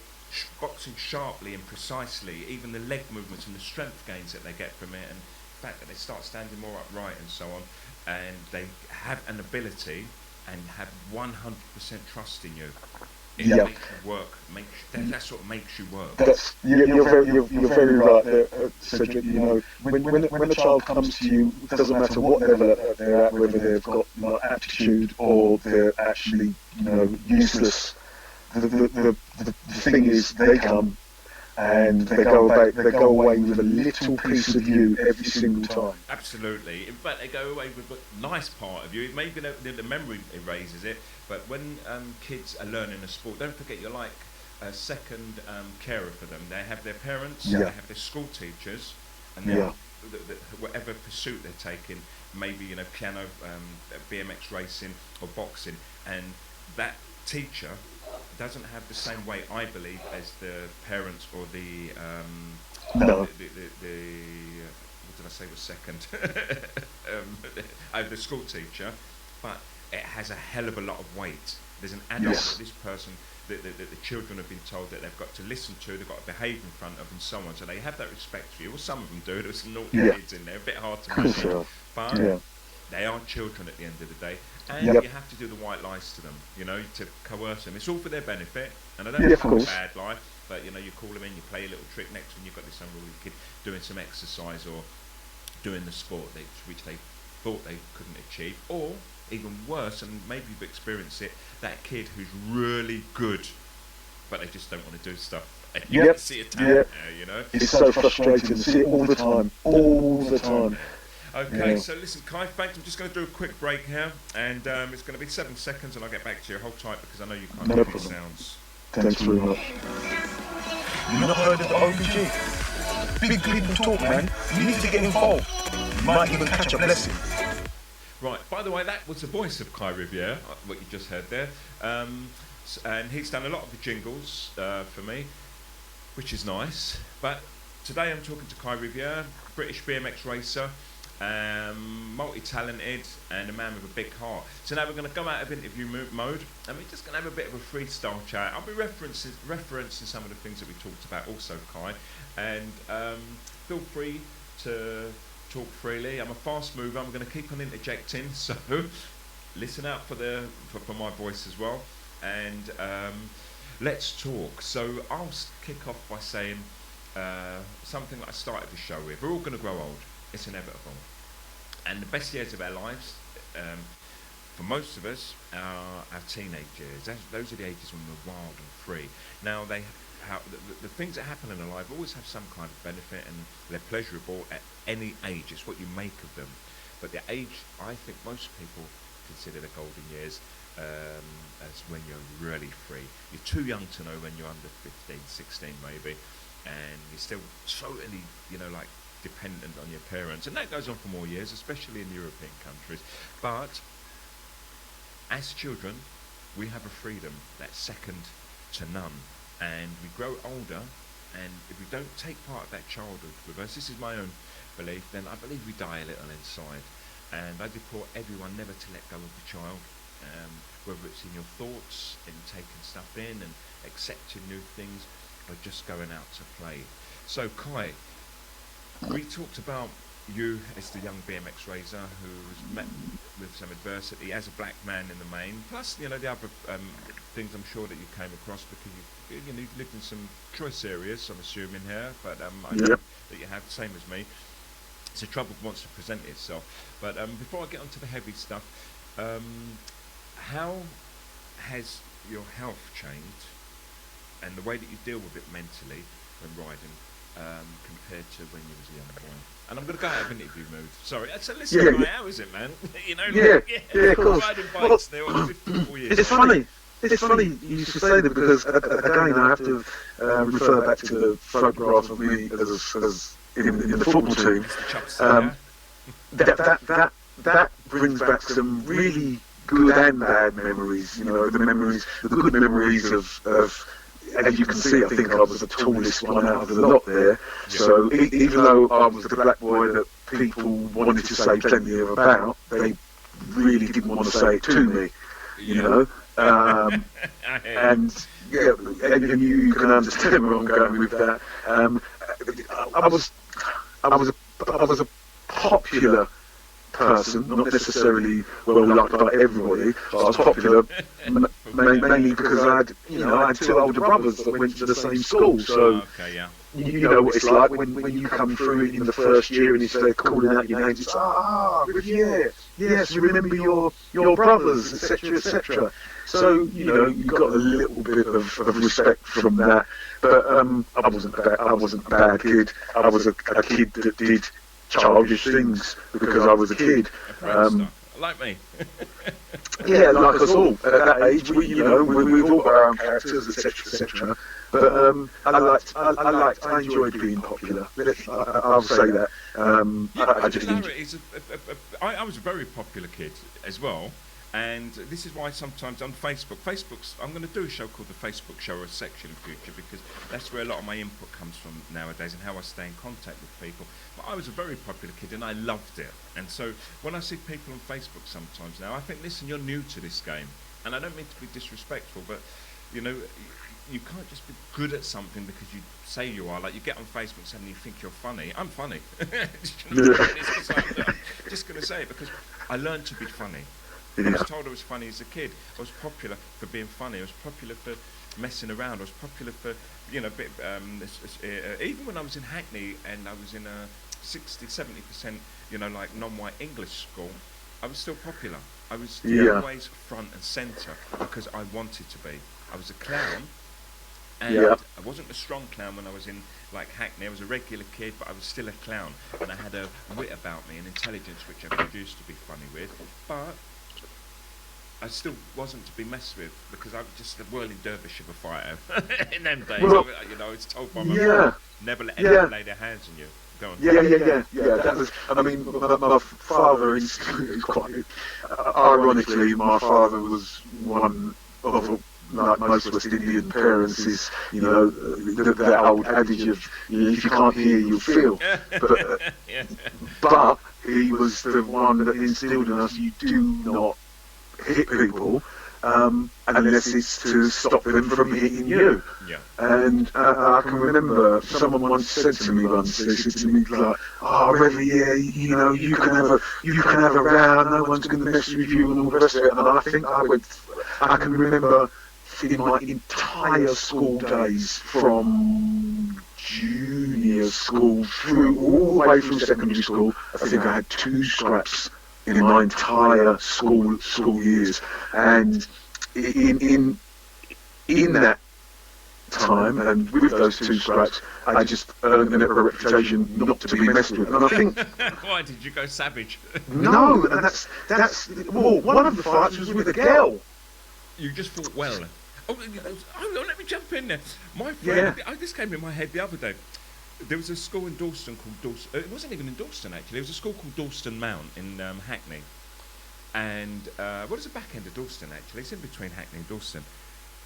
boxing sharply and precisely, even the leg movements and the strength gains that they get from it, and the fact that they start standing more upright and so on, and they have an ability and have 100% trust in you. It makes you work. That's what makes you work. You're very right there, Cedric. When a child comes to you, it doesn't matter what level they're at, whether they've got aptitude or they're actually useless. The thing is, they come and they go away with a little piece of you every single time. Absolutely. In fact, they go away with a nice part of you. Maybe the memory erases it, but when kids are learning a sport, don't forget you're like a second carer for them. They have their parents, they have their school teachers, and then whatever pursuit they're taking, maybe piano, BMX racing or boxing, and that teacher doesn't have the same weight, I believe, as the parents or the what did I say was second? The school teacher, but it has a hell of a lot of weight. There's an adult that this person, that the children have been told that they've got to listen to, they've got to behave in front of, and so on. So they have that respect for you. Well, some of them do. There's some naughty kids in there, a bit hard to manage, but they are children at the end of the day. And you have to do the white lies to them, to coerce them. It's all for their benefit, and I don't think it's a bad lie, but you call them in, you play a little trick. Next when you've got this unruly kid doing some exercise or doing the sport which they thought they couldn't achieve, or even worse, and maybe you've experienced it, that kid who's really good, but they just don't want to do stuff. And you can see a talent there, It's so frustrating to see it all the time. Okay, so listen, Kai, thanks. I'm just going to do a quick break here, and it's going to be 7 seconds, and I'll get back to you. Hold tight, because I know you can't hear the sounds. Thanks very much. You've not heard of the OBG? Big people talk, man. You need to get involved. You might even catch a blessing. Right, by the way, that was the voice of Kai Riviere, what you just heard there. And he's done a lot of the jingles for me, which is nice. But today I'm talking to Kai Riviere, British BMX racer. multi-talented, and a man with a big heart. So now we're going to go out of interview mode, and we're just going to have a bit of a freestyle chat. I'll be referencing some of the things that we talked about also, Kai, and feel free to talk freely. I'm a fast mover. I'm going to keep on interjecting, so listen out for my voice as well. And let's talk. So I'll kick off by saying something that I started the show with. We're all going to grow old. It's inevitable. And the best years of our lives, for most of us, are our teenage years. Those are the ages when we're wild and free. Now, the things that happen in our life always have some kind of benefit, and they're pleasurable at any age. It's what you make of them. But the age, I think most people consider the golden years as when you're really free. You're too young to know when you're under 15, 16 maybe, and you're still totally, like, dependent on your parents, and that goes on for more years, especially in European countries. But as children, we have a freedom that's second to none, and we grow older, and if we don't take part of that childhood with us, this is my own belief, then I believe we die a little inside. And I deplore everyone never to let go of the child, whether it's in your thoughts, in taking stuff in and accepting new things, or just going out to play. So Kai, we talked about you as the young BMX racer who was met with some adversity as a black man in the main, plus the other things I'm sure that you came across, because you lived in some choice areas, I'm assuming here, but I know that you have, same as me. So trouble wants to present itself. But before I get onto the heavy stuff, how has your health changed and the way that you deal with it mentally when riding compared to when you was a young boy? And I'm going to go out of interview mode. Sorry. So listen, how is it, man? Of course. Riding bikes there on 54 years. It's funny. It's funny you should say that, because again I have to refer back to the photograph of me as in the football team. That brings back some really good and bad memories. The good memories of. As you can see, I think I was the tallest one out of the lot there. So even though I was the black boy that people wanted to say plenty about, they really didn't want to say it to me, and you can understand where I'm going with that. I was a popular person, not necessarily well liked by everybody. But I was popular mainly because I had two older brothers that went to the same school. So you know what it's like when you come through in the first year and you start calling out your names. It's Riviere, yes, remember your brothers, etc., etc. So you got a little bit of respect from that. But I wasn't a bad kid. I was a kid that did childish things because I was a kid. Like me. Like us all. At that age, we've all got our own characters, etc., etc. But I enjoyed being popular. I'll say that. I was a very popular kid as well. And this is why sometimes on Facebook's, I'm going to do a show called the Facebook Show, or a section in future, because that's where a lot of my input comes from nowadays and how I stay in contact with people. But I was a very popular kid and I loved it. And so when I see people on Facebook sometimes now, I think, listen, you're new to this game. And I don't mean to be disrespectful, but, you can't just be good at something because you say you are. Like, you get on Facebook and suddenly you think you're funny. I'm funny. I'm just going to say it because I learned to be funny. I was told I was funny as a kid. I was popular for being funny. I was popular for messing around. I was popular for, even when I was in Hackney and I was in a 60-70%, like non-white English school, I was still popular. I was always front and centre because I wanted to be. I was a clown, and I wasn't a strong clown when I was in like Hackney. I was a regular kid, but I was still a clown, and I had a wit about me and intelligence which I could use to be funny with. But I still wasn't to be messed with because I was just a whirling dervish of a fighter in them days. Well, I was told by my mum, never let anyone lay their hands on you. Go on. Yeah. That was. I mean, my father is quite. Ironically, my father was one of like most West Indian parents, is, you know, that old adage of, you know, if you can't hear, you feel. But, Yeah. but he was the one that instilled in us, you do not hit people unless it's to stop them from hitting you. Yeah. And I can remember someone once said to me once, they said to me like, "Oh, Riviere, you know, you can have a round, no one's going to mess with you," and all the rest of it. And I think I can remember in my entire school days, from junior school through all the way through secondary school, I think I had 2 scraps in my entire school years. And in that time, and with those 2 scraps, I just earned a reputation not to be messed with. And I think, Why did you go savage? no, and that's well, one of the fights was with a girl. You just thought, well. Oh, let me jump in there. My friend, this came in my head the other day. There was a school in Dalston called Dalston. It wasn't even in Dalston, actually. There was a school called Dalston Mount in Hackney. And what is the back end of Dalston, actually? It's in between Hackney and Dalston.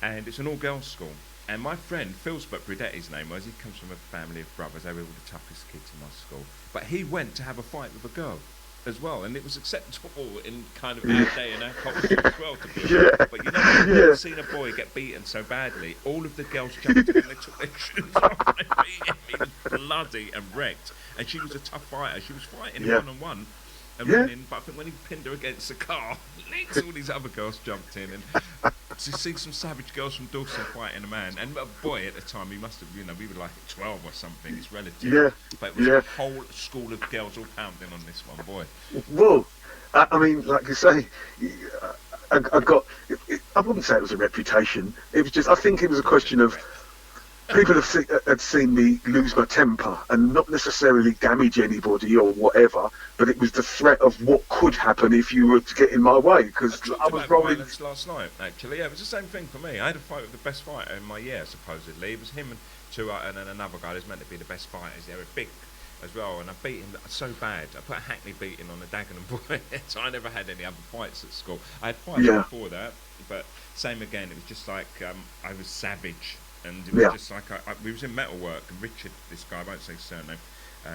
And it's an all-girls school. And my friend, Phil Burdett, his name was, he comes from a family of brothers. They were all the toughest kids in my school. But he went to have a fight with a girl as well, and it was acceptable in kind of our day and our culture as well, to be honest. But you know, I've never seen a boy get beaten so badly. All of the girls jumped in and they took their shoes off and they beat him. He was bloody and wrecked. And she was a tough fighter. She was fighting one-on-one and winning, but I think when he pinned her against the car, all these other girls jumped in, and to see some savage girls from Dawson fighting a man, and a boy at the time, he must have, you know, we were like 12 or something, it's relative. Yeah. But it was a whole school of girls all pounding on this one boy. Well, I mean, like you say, I wouldn't say it was a reputation. It was just, I think it was a question of, people had seen me lose my temper and not necessarily damage anybody or whatever, but it was the threat of what could happen if you were to get in my way, because I was rolling. Last night, actually, yeah, it was the same thing for me. I had a fight with the best fighter in my year, supposedly. It was him and and then another guy who's meant to be the best fighters. They were big as well, and I beat him so bad. I put a Hackney beating on the Dagenham boy, so I never had any other fights at school. I had fights before that, but same again. It was just like I was savage. And it was just like, we was in metalwork, and Richard, this guy, I won't say his surname,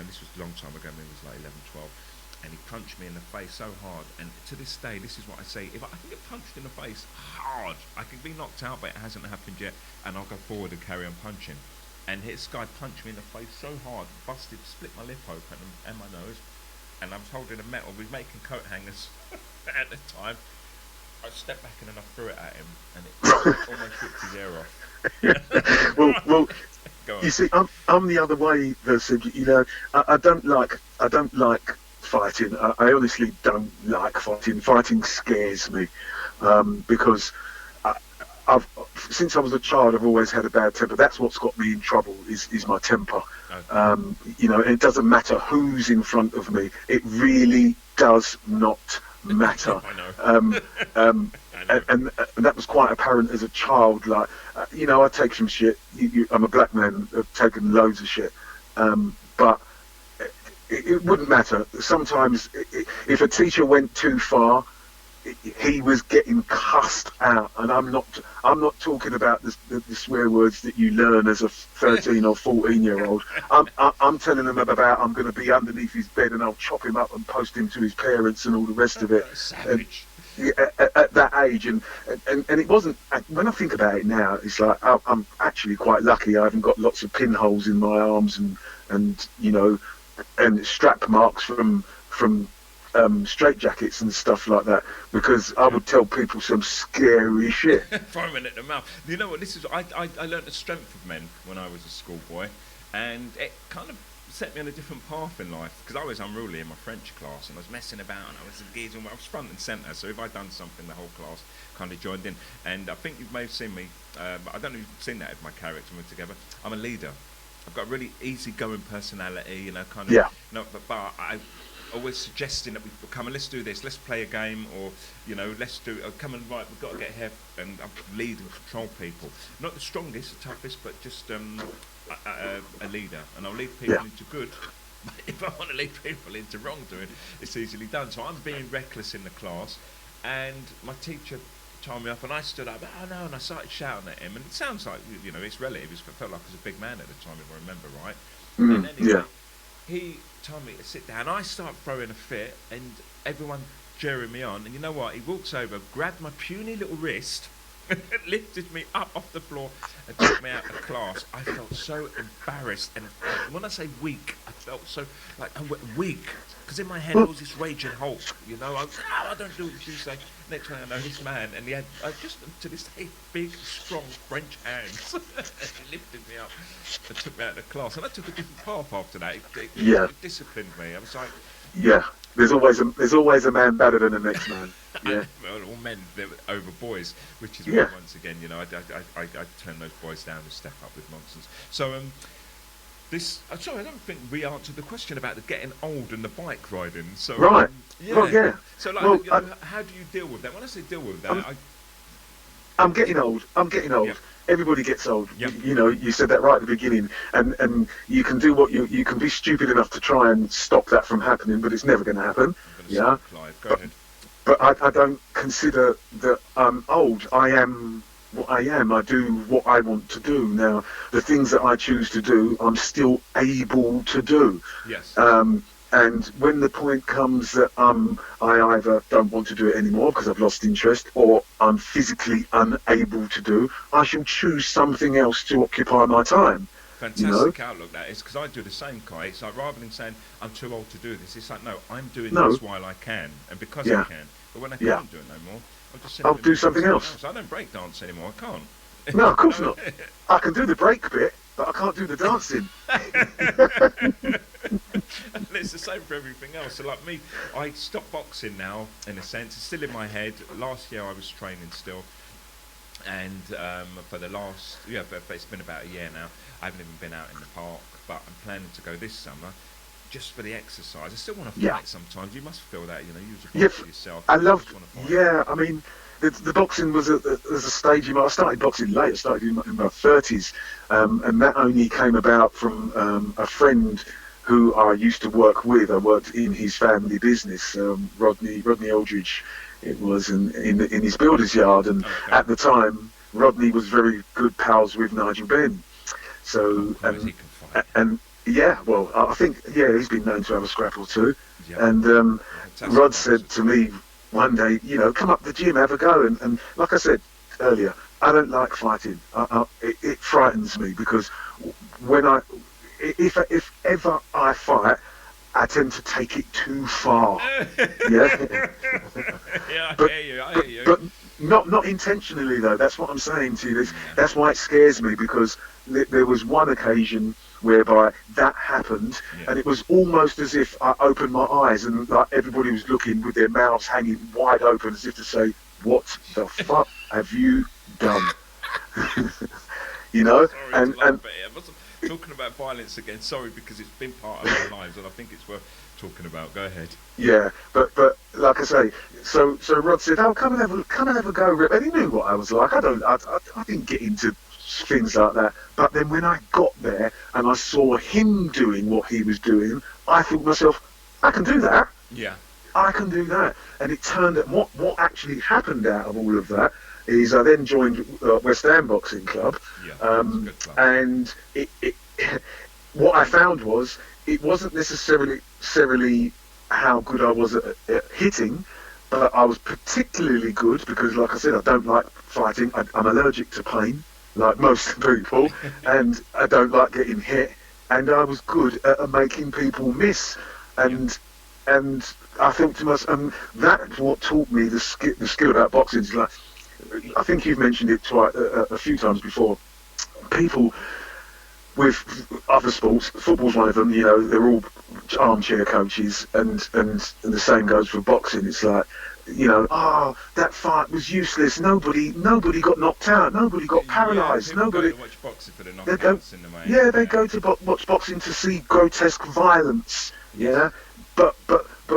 this was a long time ago, maybe it was like 11, 12, and he punched me in the face so hard, and to this day, this is what I say, if I can get punched in the face hard, I can be knocked out, but it hasn't happened yet, and I'll go forward and carry on punching. And this guy punched me in the face so hard, split my lip open and my nose, and I was holding a metal, we were making coat hangers at the time. I stepped back and then I threw it at him, and it almost ripped his ear off. well, you see, I'm the other way, Sid. You know, I don't like fighting. I honestly don't like fighting. Fighting scares me because since I was a child, I've always had a bad temper. That's what's got me in trouble is my temper. Okay. You know, it doesn't matter who's in front of me. It really does not matter. I know. And that was quite apparent as a child. Like, you know, I take some shit. I'm a black man. I've taken loads of shit. But it wouldn't matter. Sometimes, if a teacher went too far, he was getting cussed out. And I'm not talking about the swear words that you learn as a 13 or 14-year-old. I'm telling him about I'm going to be underneath his bed and I'll chop him up and post him to his parents and all the rest of it. Savage. At that age, and it wasn't. When I think about it now, it's like I'm actually quite lucky. I haven't got lots of pinholes in my arms and you know, and strap marks from straitjackets and stuff like that, because I would tell people some scary shit. Throwing at the mouth. You know what? This is I learned the strength of men when I was a schoolboy, and it kind of set me on a different path in life, because I was unruly in my French class and I was messing about and I was engaged, I was front and centre, so if I'd done something, the whole class kind of joined in. And I think you may have seen me, but I don't know if you've seen that with my character when we're together. I'm a leader. I've got a really easygoing personality, you know, kind of. Yeah. You know, but I always suggesting that we come and let's do this, let's play a game, or you know, let's do. Come and right, we've got to get here, and I lead and control people. Not the strongest, the toughest, but just a leader, and I'll lead people into good. But if I want to lead people into wrongdoing, it's easily done. So I'm being reckless in the class, and my teacher tie me up, and I stood up, oh no, and I started shouting at him, and it sounds like, you know, it's relative, it felt like I was a big man at the time, if I remember right. And anyway, he told me to sit down, I start throwing a fit, and everyone cheering me on, and you know what, he walks over, grabbed my puny little wrist, lifted me up off the floor and took me out of class. I felt so embarrassed, and when I say weak, I felt so like I'm weak, because in my head I was this raging Hulk, you know. I was, I don't do what you say. Next thing I know, this man, and he had just to this day big, strong French hands. He lifted me up and took me out of class, and I took a different path after that. It disciplined me. I was like, there's always a man better than the next man. Yeah. Well, all men over boys, which is why once again, you know, I turn those boys down and step up with nonsense. So sorry, I don't think we answered the question about the getting old and the bike riding. So right. Well, yeah. So like, you know, how do you deal with that? When I say deal with that, I'm getting old. Yeah. Everybody gets old. Yep. You know, you said that right at the beginning, and you can do what you can be stupid enough to try and stop that from happening, but it's never going to happen. Go ahead. But I don't consider that I'm old. I am what I am. I do what I want to do. Now, the things that I choose to do, I'm still able to do. Yes. And when the point comes that I either don't want to do it anymore because I've lost interest, or I'm physically unable to do, I shall choose something else to occupy my time. Fantastic outlook that is, because I do the same, Kai. It's like, rather than saying I'm too old to do this, it's like, no, I'm doing this while I can, and because I can. But when I can't do it no more, I'll do something else. I don't break dance anymore. I can't. No, of course not. I can do the break bit, but I can't do the dancing. And it's the same for everything else. So like me, I stopped boxing now, in a sense. It's still in my head. Last year I was training still, and for the last it's been about a year now. I haven't even been out in the park, but I'm planning to go this summer, just for the exercise. I still want to fight sometimes. You must feel that, you know. You was a boxer yourself. I love. I mean, the boxing was a stage in my. I started boxing late. I started in my 30s, and that only came about from a friend who I used to work with. I worked in his family business, Rodney Eldridge. It was in his builder's yard, and at the time, Rodney was very good pals with Nigel Benn. So and well, I think he's been known to have a scrap or two. Yep. And Rod said to me one day, you know, come up the gym, have a go. And like I said earlier, I don't like fighting. It frightens me, because if ever I fight, I tend to take it too far. I hear you. But not intentionally though. That's what I'm saying to you. That's why it scares me, because there was one occasion whereby that happened, and it was almost as if I opened my eyes and like everybody was looking with their mouths hanging wide open, as if to say, "What the fuck have you done?" You know. Sorry talking about violence again. Sorry, because it's been part of our lives, and I think it's worth talking about. Go ahead. Yeah, but like I say, so Rod said, "Oh, come and have a go, Rip." And he knew what I was like. I didn't get into things like that. But then when I got there and I saw him doing what he was doing, I thought to myself, I can do that. Yeah. I can do that. And it turned out what actually happened out of all of that is I then joined West Ham Boxing Club. Yeah, that's a good club. And it what I found was it wasn't necessarily how good I was at hitting, but I was particularly good because, like I said, I don't like fighting. I'm allergic to pain, like most people, and I don't like getting hit. And I was good at making people miss, and I thought to myself, that's what taught me the skill about boxing. Is like, I think you've mentioned it a few times before. People with other sports, football's one of them. You know, they're all armchair coaches, and the same goes for boxing. It's like, you know, that fight was useless. Nobody got knocked out. Nobody got paralysed. Nobody. Go to watch boxing for the knockouts in the main. They go to watch boxing to see grotesque violence. Yeah, but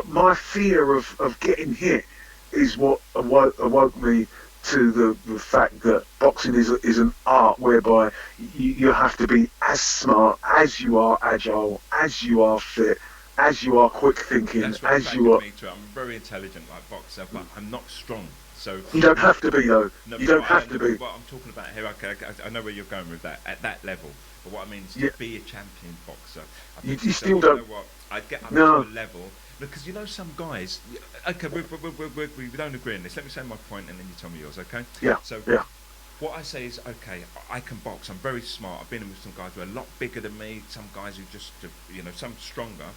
my fear of getting hit is what awoke me to the fact that boxing is an art whereby you have to be as smart as you are agile, as you are fit, as you are quick thinking, as you are. Me too. I'm very intelligent like boxer, but I'm not strong. So you don't have to be though. No, You don't have to be. What I'm talking about here, okay, I know where you're going with that at that level. But what I mean is Yeah. to be a champion boxer. I You think still you don't. know what? I'd get up No. to a level because you know some guys. Okay, we don't agree on this. Let me say my point, and then you tell me yours. Okay? Yeah. So Yeah. what I say is, okay, I can box. I'm very smart. I've been in with some guys who are a lot bigger than me. Some guys who just, some stronger.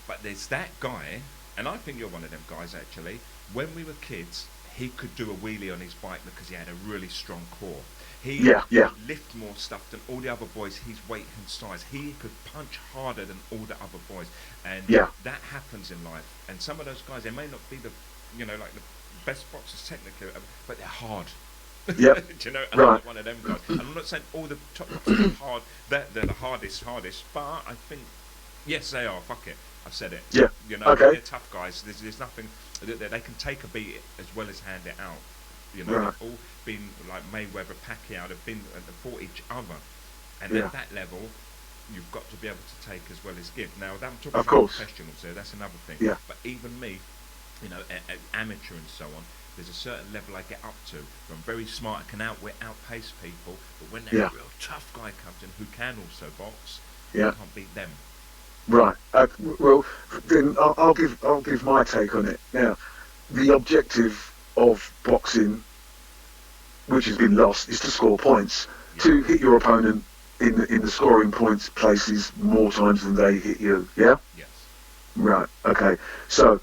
But there's that guy, and I think you're one of them guys actually. When we were kids, he could do a wheelie on his bike because he had a really strong core. He could lift more stuff than all the other boys his weight and size. He could punch harder than all the other boys. And that happens in life. And some of those guys, they may not be the best boxers technically, but they're hard. Yeah. Do you know? And I'm not one of them guys. And I'm not saying all the top boxers are hard. They're the hardest. But I think, yes, they are. Fuck it. I've said it. Yeah. They're tough guys. There's nothing. They can take a beat as well as hand it out. They've all been like Mayweather, Pacquiao. They've fought each other, and at that level, you've got to be able to take as well as give. Now, I'm talking about professionals there. That's another thing. Yeah. But even me, amateur and so on, there's a certain level I get up to. Where I'm very smart. I can outpace people. But when that real tough guy comes in who can also box, I can't beat them. Right. Well, then I'll give my take on it. Now, the objective of boxing, which has been lost, is to score points, to hit your opponent in the scoring points places more times than they hit you. Yeah. Yes. Right. Okay. So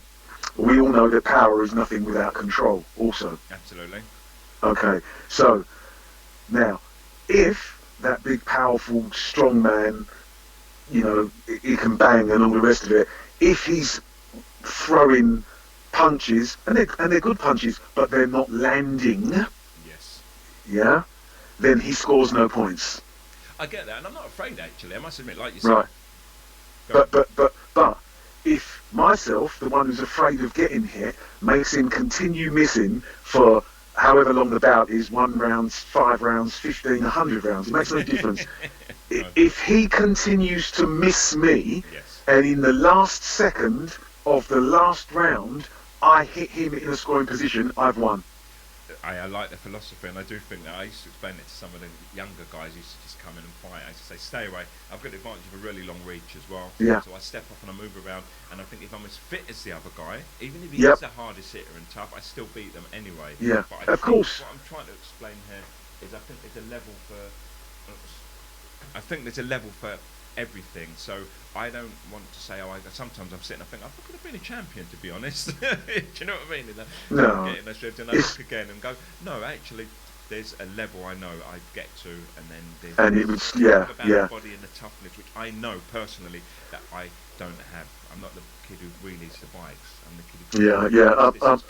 we all know that power is nothing without control. Also. Absolutely. Okay. So now, if that big, powerful, strong man, he can bang and all the rest of it. If he's throwing punches, and they're good punches, but they're not landing. Yes. Yeah. Then he scores no points. I get that, and I'm not afraid actually. I must admit, like you said. Right. But if myself, the one who's afraid of getting hit, makes him continue missing for however long the bout is, 1 round, 5 rounds, 15, 100 rounds, it makes no difference. If he continues to miss me, and in the last second of the last round, I hit him in a scoring position, I've won. I like the philosophy, and I do think that I used to explain it to some of the younger guys who used to just come in and fight. I used to say, stay away. I've got the advantage of a really long reach as well. Yeah. So I step off and I move around, and I think if I'm as fit as the other guy, even if he is the hardest hitter and tough, I still beat them anyway. Yeah, but of course. What I'm trying to explain here is I think there's a level for... I think there's a level for everything. So I don't want to say, sometimes I'm sitting, I think, I could have been a champion, to be honest. Do you know what I mean? No. Getting those ribs, and I look again and go, no, actually, there's a level I know I get to, and then there's about the body and the toughness, which I know personally that I don't have. I'm not the kid who wheelies the bikes. I'm the kid who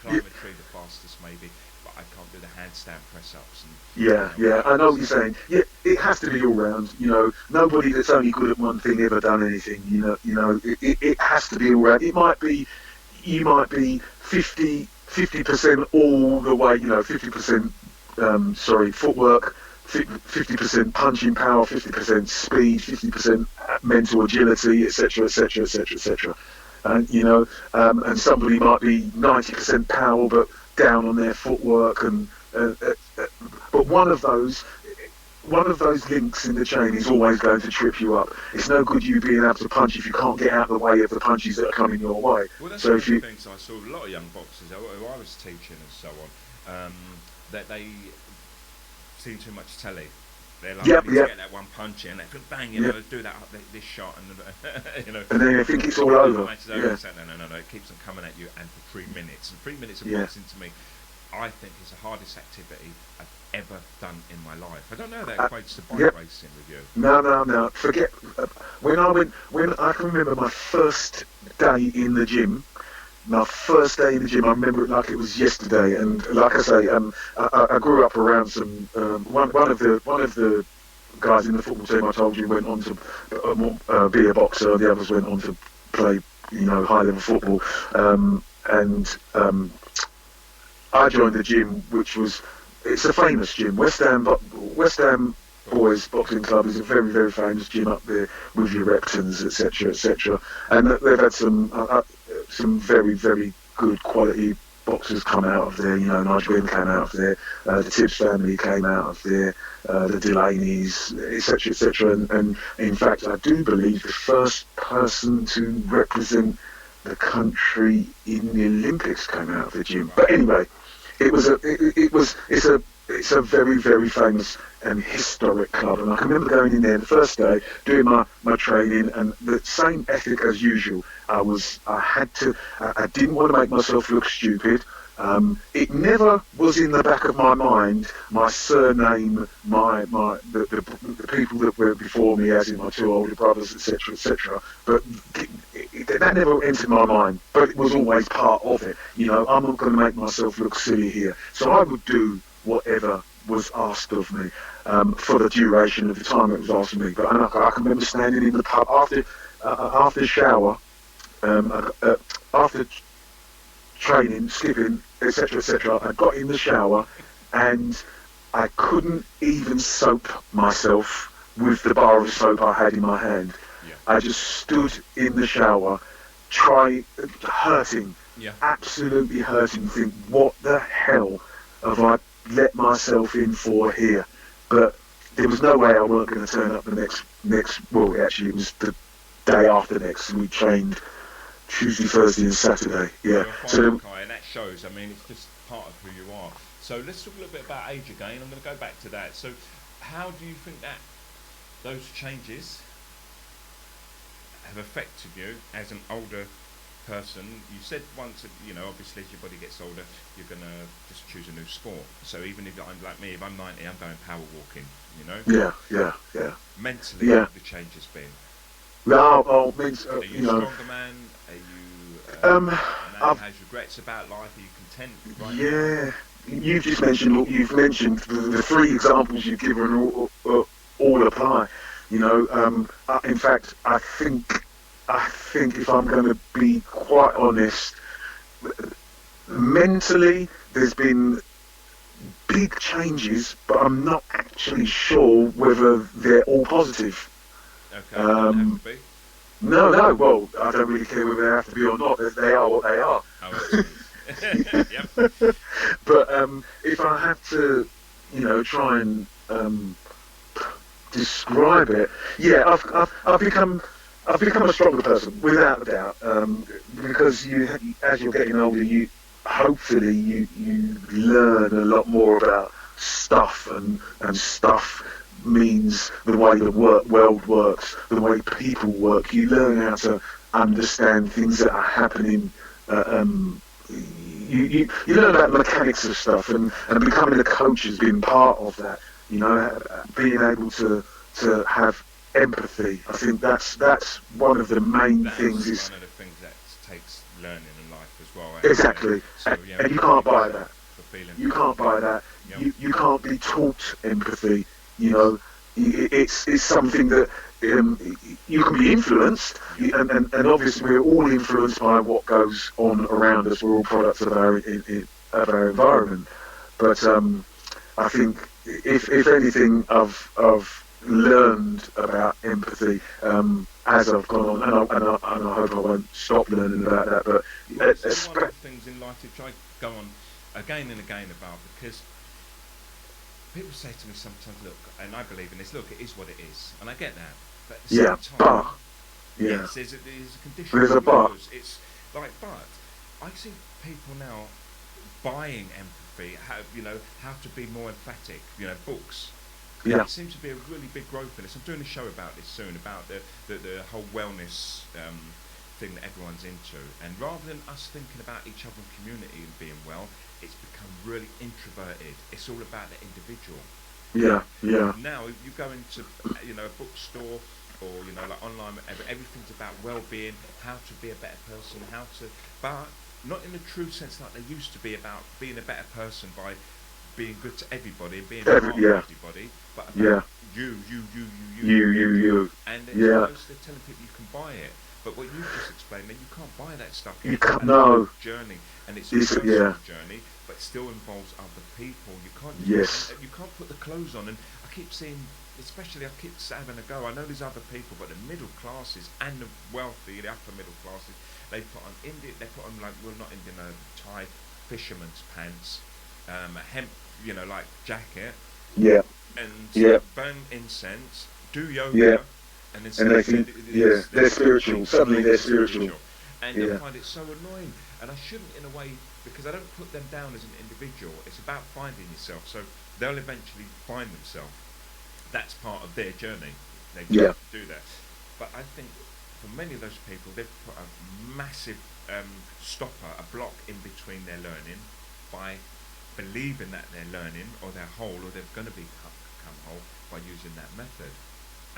climb a tree the fastest, maybe, but I can't do the handstand press-ups. I know what you're saying. Yeah, it has to be all round. Nobody that's only good at one thing ever done anything. It has to be all round. It might be, you might be 50% all the way. 50%. Footwork, 50% punching power, 50% speed, 50% mental agility, etc., etc., etc., etc. And and somebody might be 90% power, but down on their footwork, but one of those links in the chain is always going to trip you up. It's no good you being able to punch if you can't get out of the way of the punches that are coming your way. Well, that's one of the things I saw a lot of young boxers who I was teaching and so on, that they see too much telly. They're like, to get that one punch in, they think, bang, do that, this shot, and and then they think it's all over. No, it keeps them coming at you, and for 3 minutes. And 3 minutes of boxing to me, I think is the hardest activity I've ever done in my life. I don't know how that equates to bike racing with you. No. Forget. When I can remember my first day in the gym. My first day in the gym, I remember it like it was yesterday. And like I say, I grew up around some one of the guys in the football team I told you went on to be a boxer. The others went on to play, high level football. I joined the gym, it's a famous gym. West Ham Boys Boxing Club is a very, very famous gym up there with your Reptons, etc., etc. And they've had some very, very good quality boxers come out of there. You know, Nigel came out of there. The Tibbs family came out of there. The Delaney's, etc., etc. And in fact, I do believe the first person to represent the country in the Olympics came out of the gym. But anyway, it's a very, very famous and historic club, and I can remember going in there the first day, doing my training, and the same ethic as usual. I didn't want to make myself look stupid. It never was in the back of my mind, my surname, the people that were before me, as in my two older brothers, etc., etc. But that never entered my mind. But it was always part of it. You know, I'm not going to make myself look silly here, so I would do whatever was asked of me for the duration of the time it was asked of me. But I can remember standing in the pub after shower, after training, skipping, etc., etc. I got in the shower and I couldn't even soap myself with the bar of soap I had in my hand. Yeah. I just stood in the shower, hurting, absolutely hurting, think, what the hell have I let myself in for here? But there was no way I weren't going to turn up the next. Well, actually, it was the day after next. We trained Tuesday, Thursday, and Saturday. Yeah. So, Kai, and that shows. I mean, it's just part of who you are. So let's talk a little bit about age again. I'm going to go back to that. So, how do you think that those changes have affected you as an older person? You said once, you know, obviously as your body gets older, you're going to just choose a new sport. So even if I'm like me, if I'm 90, I'm going power walking, you know? Yeah. Mentally, what have the changes been? Are you a stronger man? Are you a man who has regrets about life? Are you content right now? You've mentioned the three examples you've given all apply. You know, in fact, I think if I'm going to be quite honest, mentally there's been big changes, but I'm not actually sure whether they're all positive. Okay, don't have to be. No. Well, I don't really care whether they have to be or not. They are what they are. Oh, yep. But if I have to, you know, try and describe it, I've become a stronger person without a doubt. Because as you're getting older, you hopefully learn a lot more about stuff, and stuff means the way the world works, the way people work. You learn how to understand things that are happening. You learn about the mechanics of stuff, and becoming a coach has been part of that. You know, being able to have empathy. I think that's one of the main things. That's one of the things that takes learning in life as well. Exactly, so, and you can't buy that. You can't buy that. Yeah. You can't be taught empathy. You know, it's something that you can be influenced, and obviously we're all influenced by what goes on around us. We're all products of our environment. But I think if anything, I've learned about empathy as I've gone on, and I hope I won't stop learning about that. But it's one of the things in life which I go on again and again about, because people say to me sometimes, look, and I believe in this, look, it is what it is, and I get that. But at the same time, yes, there's a condition. There's a but. It's like, but I see people now buying empathy, how to be more emphatic, books. Yeah. There seems to be a really big growth in this. I'm doing a show about this soon, about the whole wellness thing that everyone's into. And rather than us thinking about each other in community and being well, it's become really introverted. It's all about the individual. Yeah. Now, if you go into a bookstore or like online, everything's about well-being, how to be a better person, but not in the true sense like they used to be, about being a better person by being good to everybody, being part of everybody, but about you. And they're telling people you can buy it. But what you just explained, that you can't buy that stuff. You can't. No. Journey, and it's a personal journey, but still involves other people. You can't. You can't put the clothes on, and I keep seeing, especially I keep having a go. I know there's other people, but the middle classes and the wealthy, the upper middle classes, they put on Indian. They put on not Indian, Thai fisherman's pants, a hemp, like jacket, Yeah. and burn incense, do yoga, Yeah. and then And they think, they're spiritual. Suddenly they're spiritual. And Yeah. I find it so annoying. And I shouldn't, in a way, because I don't put them down as an individual. It's about finding yourself. So they'll eventually find themselves. That's part of their journey. They have to do that. But I think for many of those people, they've put a massive stopper, a block in between their learning by believing that they're learning or they're whole or they're going to become whole by using that method.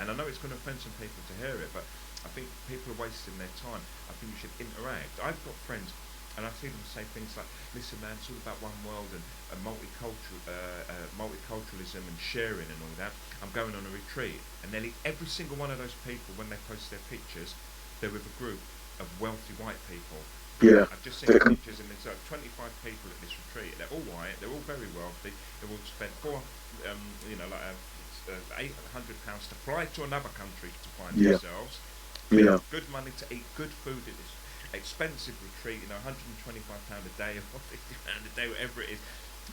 And I know it's going to offend some people to hear it, but I think people are wasting their time. I think you should interact. I've got friends, and I see them say things like, listen man, it's all about one world and multiculturalism and sharing and all that. I'm going on a retreat, and nearly every single one of those people, when they post their pictures, they're with a group of wealthy white people. Yeah. I've just seen pictures, and there's 25 people at this retreat. They're all white, they're all very wealthy, they will spend £800 to fly to another country to find themselves. Yeah. Good money to eat good food at this expensive retreat, £125 a day or £50 a day, whatever it is.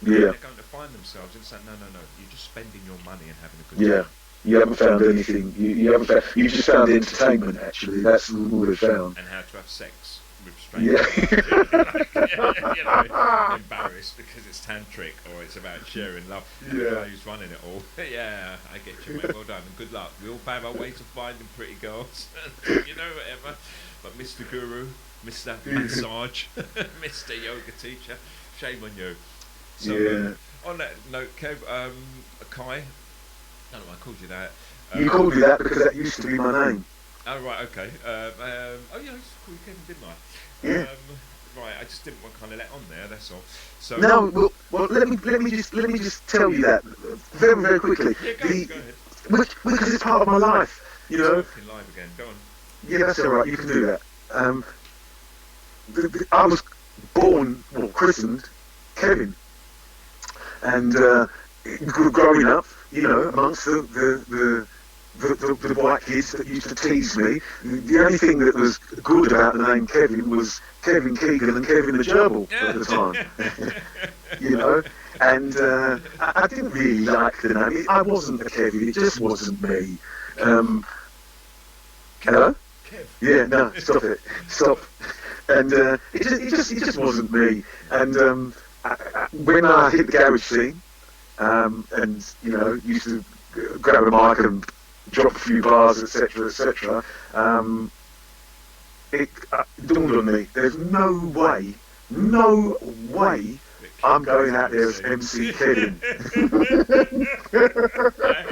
Yeah. They're going to find themselves and say, no, you're just spending your money and having a good time. You haven't found anything. You just found entertainment, actually. That's all we've found. And how to have sex with strangers. Embarrassed because it's tantric or it's about sharing love. The guy who's running it all. Yeah, I get you, mate. Well done and good luck. We all have our ways of finding pretty girls. Whatever. But Mr. Guru, Mr. Massage, Mr. Yoga Teacher, shame on you. So on that note, Kev, Kai, I don't know why I called you that. You called me that because that used to be my name. Oh right, okay. I used to call you Kevin, didn't I? Yeah. Right, I just didn't want to kind of let on there. That's all. So no, well, let me just tell you that very, very quickly. Yeah, go ahead. Because it's part of my life, you know. Talking live again. Go on. Yeah, that's all right. You can do that. I was christened Kevin, and growing up, amongst the white kids that used to tease me, the only thing that was good about the name Kevin was Kevin Keegan and Kevin the Gerbil at the time. And I didn't really like the name. I wasn't a Kevin. It just wasn't me. Hello? Kev. Yeah, no, stop it. Stop. And it just wasn't me. And when I hit the garage scene, and used to grab a mic and drop a few bars, etc., it dawned on me. There's no way I'm going out there as MC Kevin. I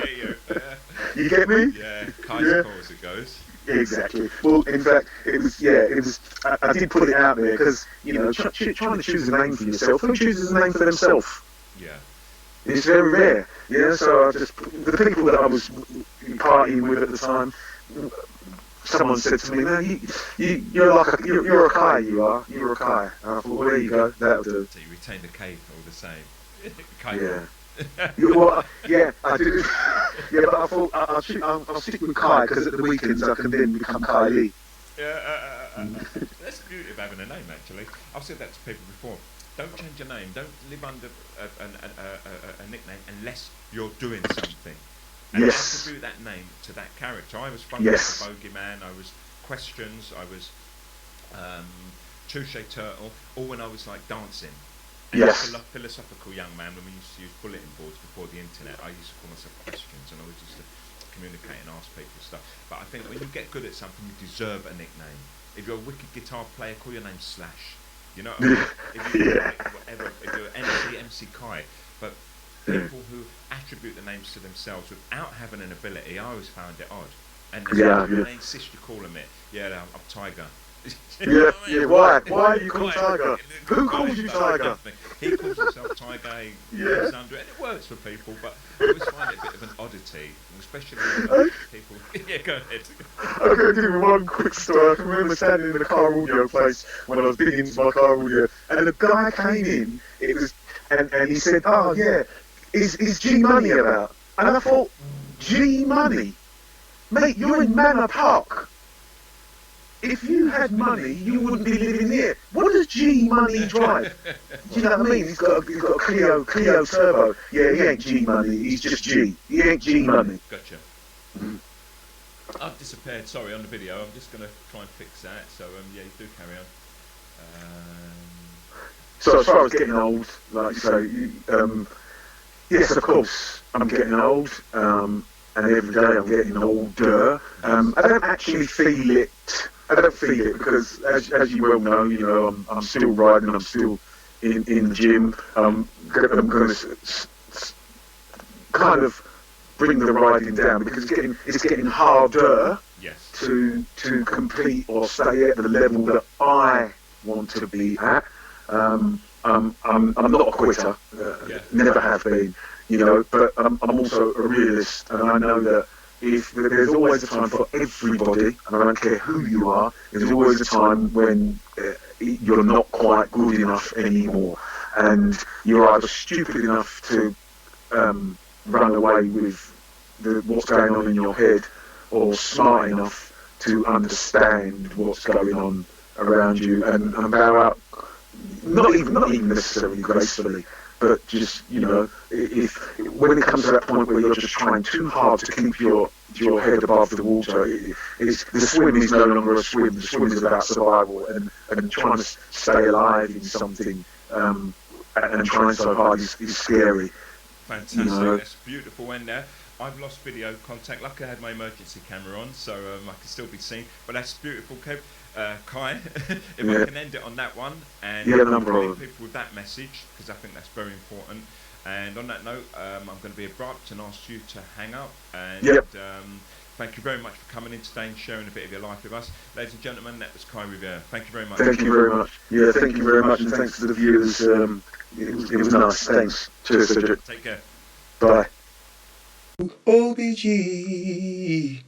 hear you. You get me? Yeah, Kai's cool as it goes. Exactly. Well, in fact, it was. I did put it out there because trying to choose a name for yourself. Who chooses a name for themselves? Yeah. It's very rare. Yeah. So I just the people that I was partying with at the time. Someone said to me, "No, you're a Kai. You're a Kai." And I thought, well, there you go. That'll do. So you retain the K all the same. Kai. Yeah. I did. Yeah, but I thought I'll stick with Kai because at the weekends I can then become Kai Lee. Yeah, that's the beauty of having a name, actually. I've said that to people before. Don't change your name. Don't live under a nickname unless you're doing something. And attribute that name to that character. I was Funky the Bogeyman. I was Questions. I was Touche Turtle. All when I was like dancing. And a philosophical young man when we used to use bulletin boards before the internet. I used to call myself Questions, and I always used to communicate and ask people stuff. But I think when you get good at something, you deserve a nickname. If you're a wicked guitar player, call your name Slash. You know what I mean? If you're MC Kai. But people who attribute the names to themselves without having an ability, I always found it odd. And they insist you call them it. Yeah, I'm Tiger. Why? Why are you called Tiger? Who calls you Tiger? He calls himself Tiger. He lives under it, and it works for people. But I always find it a bit of an oddity, especially with people. Yeah, go ahead. I'm going to give you one quick story. I can remember standing in a car audio place when I was big into my car audio, and the guy came in. It was, and he said, "Oh yeah, is G Money about?" And I thought, G Money, mate, you're in Manor Park. if you had money, you wouldn't be living here. What does G Money drive? Do you know what I mean? He's got a Clio Turbo. Yeah, he ain't G Money. He's just G. He ain't G Money. Gotcha. I've disappeared. Sorry, on the video. I'm just going to try and fix that. So yeah, you do carry on. So as far as getting old, like you say, yes, of course, I'm getting old, and every day I'm getting older. I don't actually feel it. I don't feel it because, as you well know, I'm still riding. I'm still in the gym. I'm going to kind of bring the riding down because it's getting harder. Yes. To compete or stay at the level that I want to be at. I'm not a quitter. Never have been. But I'm also a realist, and I know that if there's always a time for everybody, and I don't care who you are, there's always a time when you're not quite good enough anymore, and you're either stupid enough to run away with what's going on in your head, or smart enough to understand what's going on around you and bow out, not even necessarily gracefully, but just, if when it comes to that point where you're just trying too hard to keep your head above the water, the swim is no longer a swim. The swim is about survival and trying to stay alive in something, and trying so hard is scary. Fantastic, that's beautiful. And I've lost video contact. Luckily I had my emergency camera on, so I can still be seen. But that's beautiful, Kev. Kai, if I can end it on that one and leave people with that message, because I think that's very important. And on that note, I'm going to be abrupt and ask you to hang up. And thank you very much for coming in today and sharing a bit of your life with us. Ladies and gentlemen, that was Kai Riviere. Thank you very much. Thank you very much. Yeah, thank you very much, and thanks to the viewers. It was nice. Thanks. Cheers, Cedric. Take care. Bye. OBG.